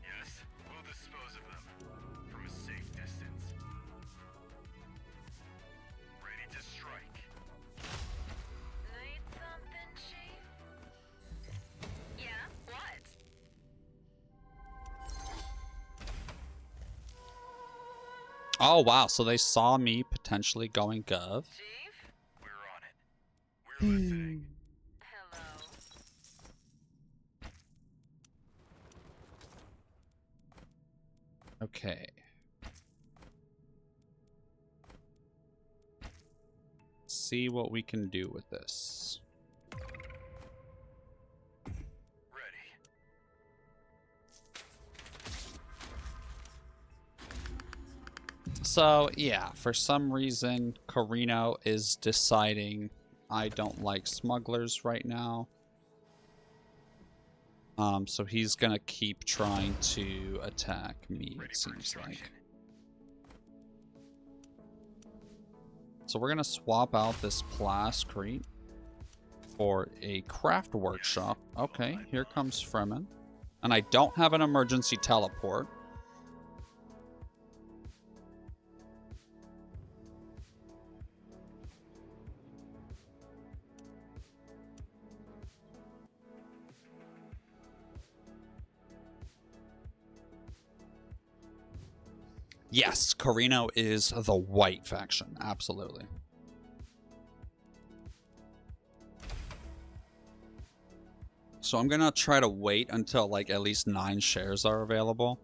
Yes, we'll dispose of them from a safe distance. Ready to strike. Need something, Chief? Yeah? What? Oh, wow. So they saw me potentially going gov. Chief? We're on it. We're listening. Hello. Okay. See what we can do with this. Ready. So, yeah, for some reason, Carino is deciding I don't like smugglers right now. So he's gonna keep trying to attack me, Ready it for seems instruction. like. So we're gonna swap out this Plascrete for a craft workshop. Okay, here comes Fremen. And I don't have an emergency teleport. Yes, Carino is the white faction. Absolutely. So I'm gonna try to wait until like at least 9 shares are available.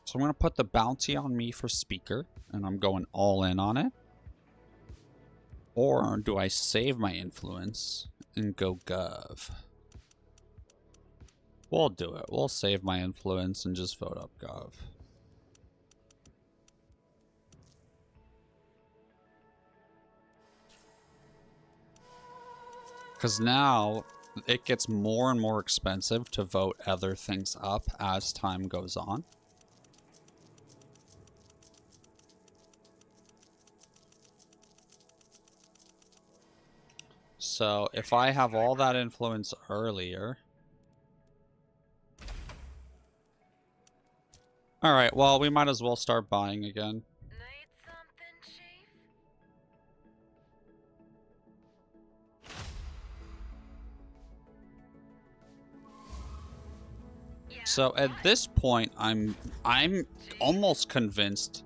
So I'm gonna put the bounty on me for speaker, and I'm going all in on it. Or do I save my influence and go gov? We'll do it. We'll save my influence and just vote up gov. Because now it gets more and more expensive to vote other things up as time goes on. So if I have all that influence earlier... Alright, well, we might as well start buying again. Need something, Chief? So at this point, I'm almost convinced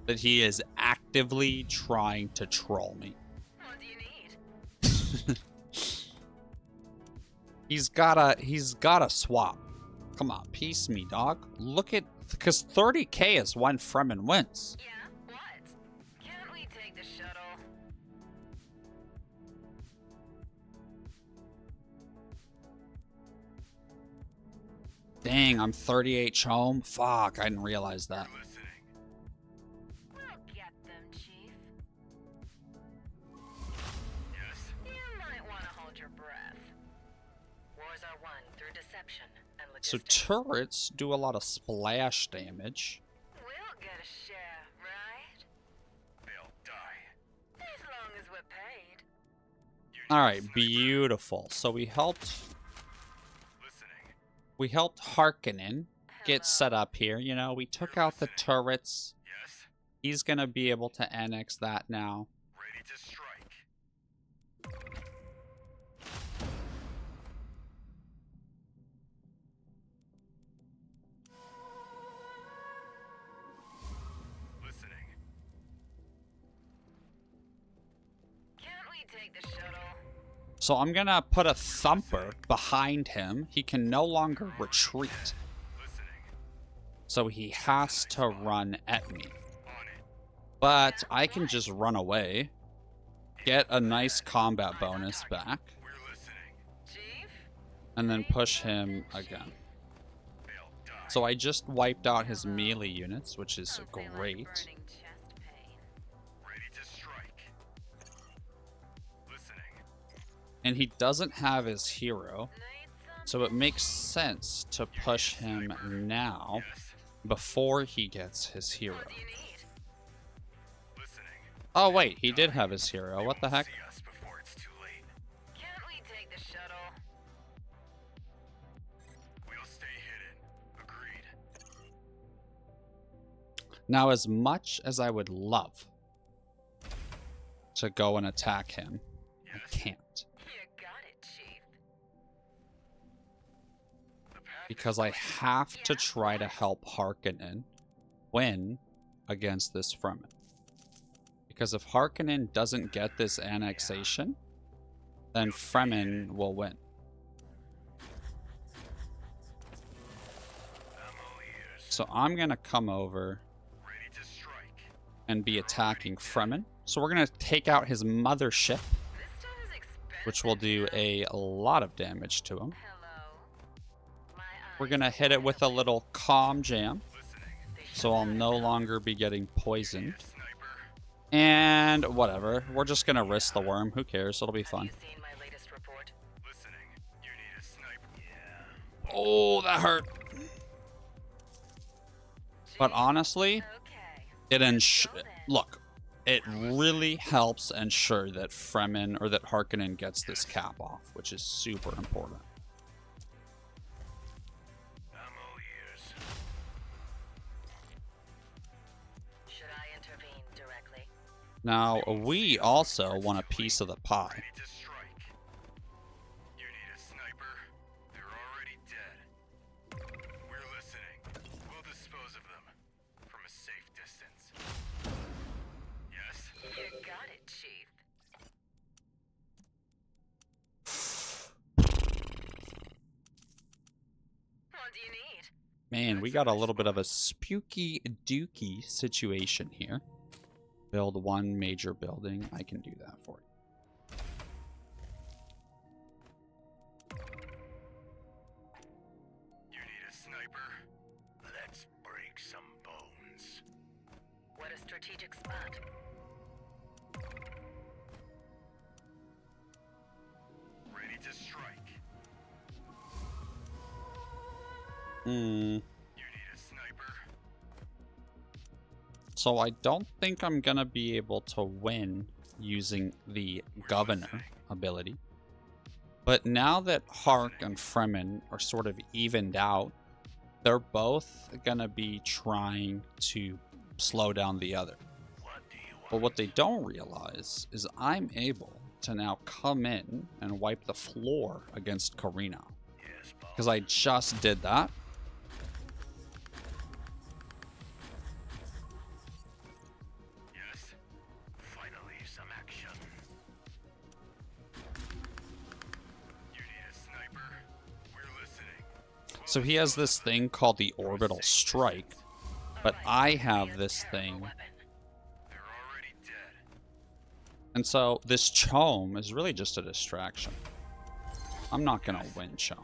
that he is actively trying to troll me. What do you need? He's gotta swap. Come on, piece me, dog. Look at, because 30k is when Fremen wins. Yeah, what? Can't we take the shuttle? Dang, I'm 38 home. Fuck, I didn't realize that. Listening. We'll get them, Chief. Yes. You might want to hold your breath. Wars are won through deception and So logistics. turrets do a lot of splash damage. We'll get a share, right? They'll die. As long as we're paid. You need a Alright, sniper. beautiful. So we helped Listening. Harkonnen get set up here. You know, we took out the turrets. Yes. He's gonna be able to annex that now. Ready to strike. Listening. Can't we take the shuttle? So I'm gonna put a thumper behind him. He can no longer retreat. Listening. So he has to run at me. On it. But I can just run away. Get a nice combat bonus back. We're listening. Chief? And then push him again. They'll die. So I just wiped out his melee units, which is Something like great. burning chest pain. Ready to strike. Listening. And he doesn't have his hero. Need some? So it makes sense to push him now Yes. before he gets his hero. What do you need? Listening. Oh wait, he did have his hero. What the heck? See us before it's too late. Can't we take the shuttle? We'll stay hidden. Agreed. Now, as much as I would love to go and attack him, I Yes. can't. You got it, Chief. The path Because I have to try to help Harkonnen win against this Fremen. Because if Harkonnen doesn't get this annexation, then Fremen will win. I'm all ears. So I'm going to come over Ready to strike. and be attacking Fremen. So we're going to take out his mothership, This stuff is expensive. which will do a lot of damage to him. Hello. My We're eyes going to hit it with a little calm jam, Listening. so I'll no longer be getting poisoned. Sniper. And whatever, we're just going to risk the worm. Who cares? It'll be Have fun. you seen my latest report? Listening. You need a sniper. Yeah. Oh, that hurt. But honestly, Okay. it look, it really helps ensure that Fremen or that Harkonnen gets this cap off, which is super important. I'm all ears. Should I intervene directly? Now, we also want a piece of the pie. Ready to strike. You need a sniper. They're already dead. We're listening. We'll dispose of them from a safe distance. Yes. You got it, Chief. What do you need? Man, we got a little bit of a spooky dooky situation here. Build one major building. I can do that for you. You need a sniper. Let's break some bones. What a strategic spot. Ready to strike. Hmm. You need a sniper? So I don't think I'm gonna be able to win using the governor ability. But now that Hark and Fremen are sort of evened out, they're both gonna be trying to slow down the other. But what they don't realize is I'm able to now come in and wipe the floor against Karina. Because I just did that. Yes. Finally, some action. You need a sniper? We're listening. So he has this thing called the orbital strike. But I have this thing. They're already dead. And so this Chome is really just a distraction. I'm not gonna win Chome.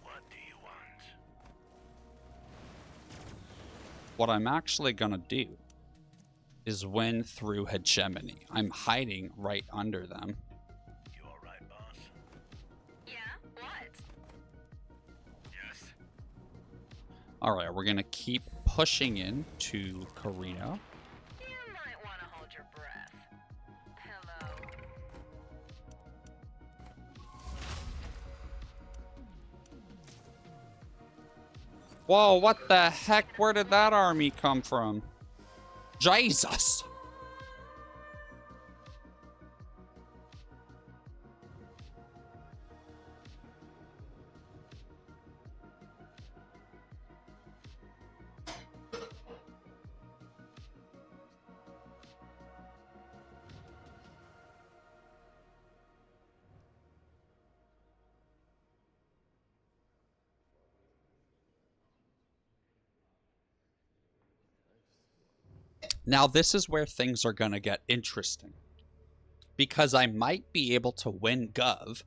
What do you want? What I'm actually gonna do is win through hegemony. I'm hiding right under them. You alright, boss? Yeah? What? Yes. Alright, we're gonna keep pushing in to Karina. You might want to hold your breath. Hello. Whoa, what the heck? Where did that army come from? Jesus! Now this is where things are gonna get interesting. Because I might be able to win Gov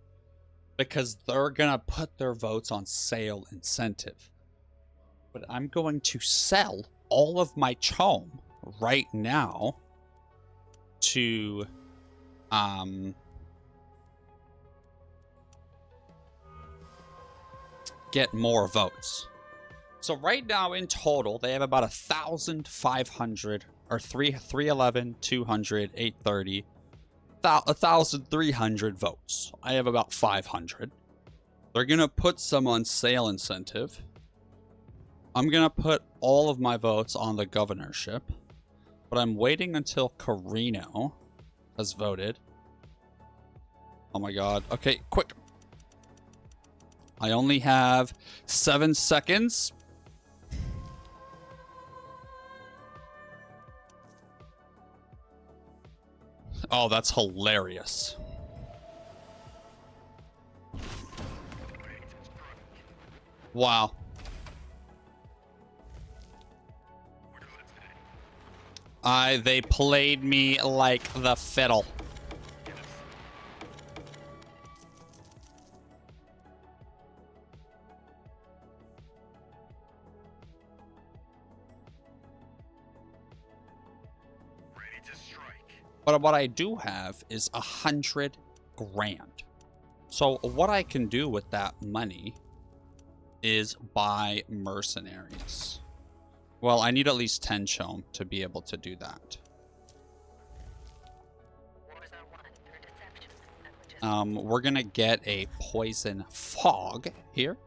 because they're gonna put their votes on sale incentive. But I'm going to sell all of my Chome right now to get more votes. So right now in total, they have about 1,500 or 311, 200, 830, 1,300 votes. I have about 500. They're going to put some on sale incentive. I'm going to put all of my votes on the governorship. But I'm waiting until Carino has voted. Oh my god. Okay, quick. I only have 7 seconds. Oh, that's hilarious. Wow. They played me like the fiddle. Ready to strike. But what I do have is 100 grand. So what I can do with that money is buy mercenaries. Well, I need at least 10 Chome to be able to do that. We're gonna get a poison fog here.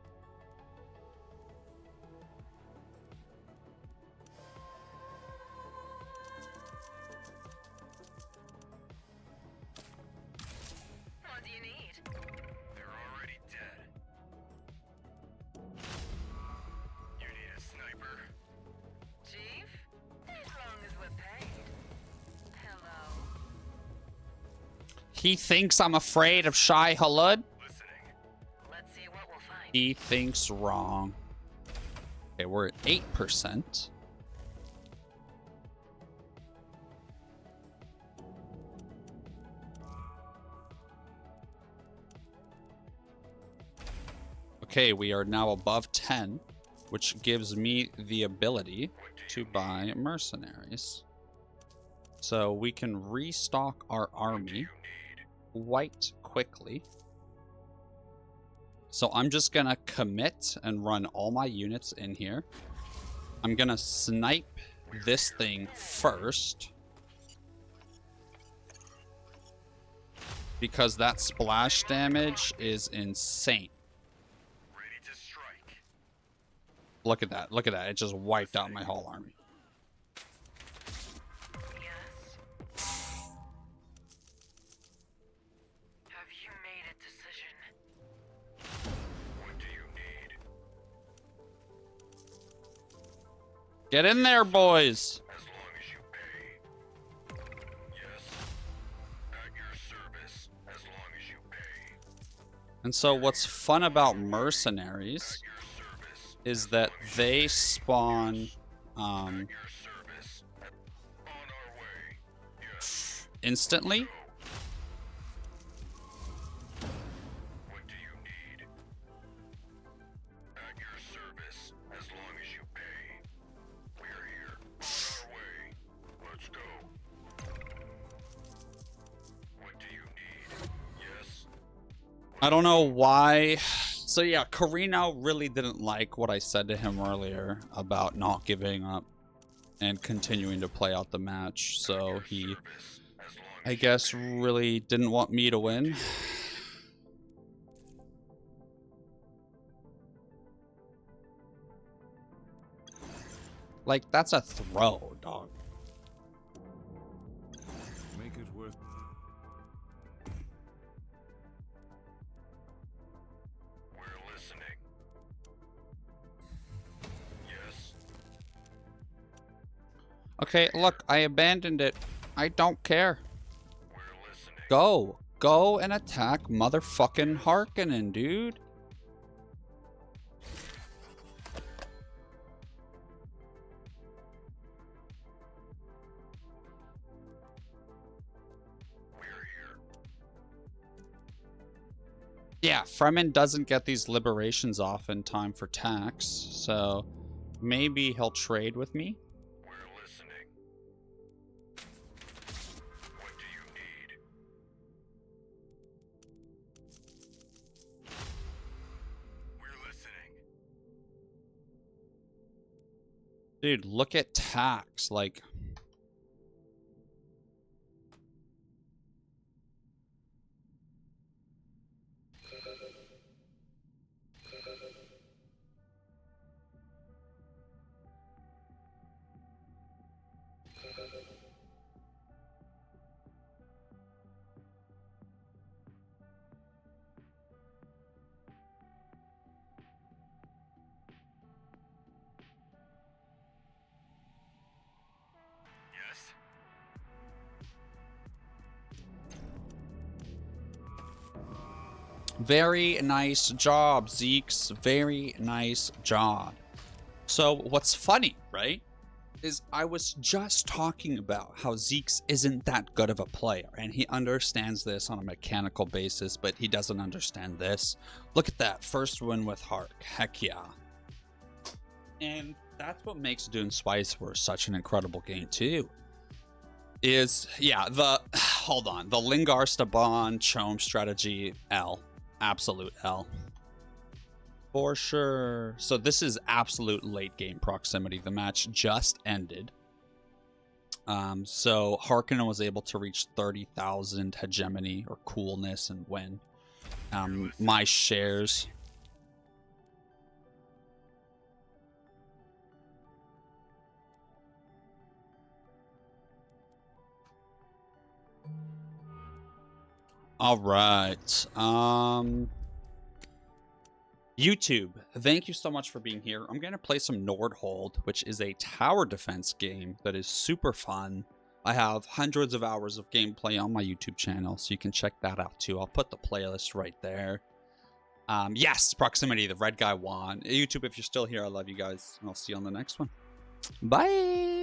What do you need? They're already dead. You need a sniper? Chief? As long as we're paid. Hello. He thinks I'm afraid of Shai Halud. Listening. Let's see what we'll find. He thinks wrong. Okay, we're at 8%. Okay, we are now above 10, which gives me the ability to buy mercenaries. So we can restock our army quite quickly. So I'm just gonna commit and run all my units in here. I'm gonna snipe this thing first, because that splash damage is insane. Ready to strike. Look at that. Look at that. It just wiped out my whole army. Yes. Have you made a decision? What do you need? Get in there, boys. As long as you pay. Yes. At your service. As long as you pay. And so what's fun about mercenaries Your service. is that they spawn Your service. On our way. Yes. instantly. What do you need? At your service. As long as you pay. We're here. On our way. Let's go. What do you need? Yes. I don't know why. So yeah, Carino really didn't like what I said to him earlier about not giving up and continuing to play out the match. So he, Service. As long I guess, really didn't want me to win. Like, that's a throw, dog. Make it worth. we're listening. Yes. Okay, look, I abandoned it. I don't care. We're listening. Go. Go and attack motherfucking Harkonnen, dude. We're here. Yeah, Fremen doesn't get these liberations off in time for tax, so maybe he'll trade with me. We're listening. What do you need? We're listening. Dude, look at tax, like... Yes. Very nice job, Zeke's. Very nice job. So what's funny, right, is I was just talking about how Zeke's isn't that good of a player, and he understands this on a mechanical basis, but he doesn't understand this. Look at that first win with Hark. Heck yeah. And that's what makes Dune Spies were such an incredible game too. Is, yeah, the, hold on, the Lingar Staban Chome strategy, L. Absolute L. For sure. So this is absolute late game proximity. The match just ended. So Harkonnen was able to reach 30,000 hegemony or coolness and win. My shares. All right. YouTube, thank you so much for being here. I'm going to play some Nordhold, which is a tower defense game that is super fun. I have hundreds of hours of gameplay on my YouTube channel, so you can check that out too. I'll put the playlist right there. Yes, proximity, the red guy won. YouTube, if you're still here, I love you guys, and I'll see you on the next one. Bye!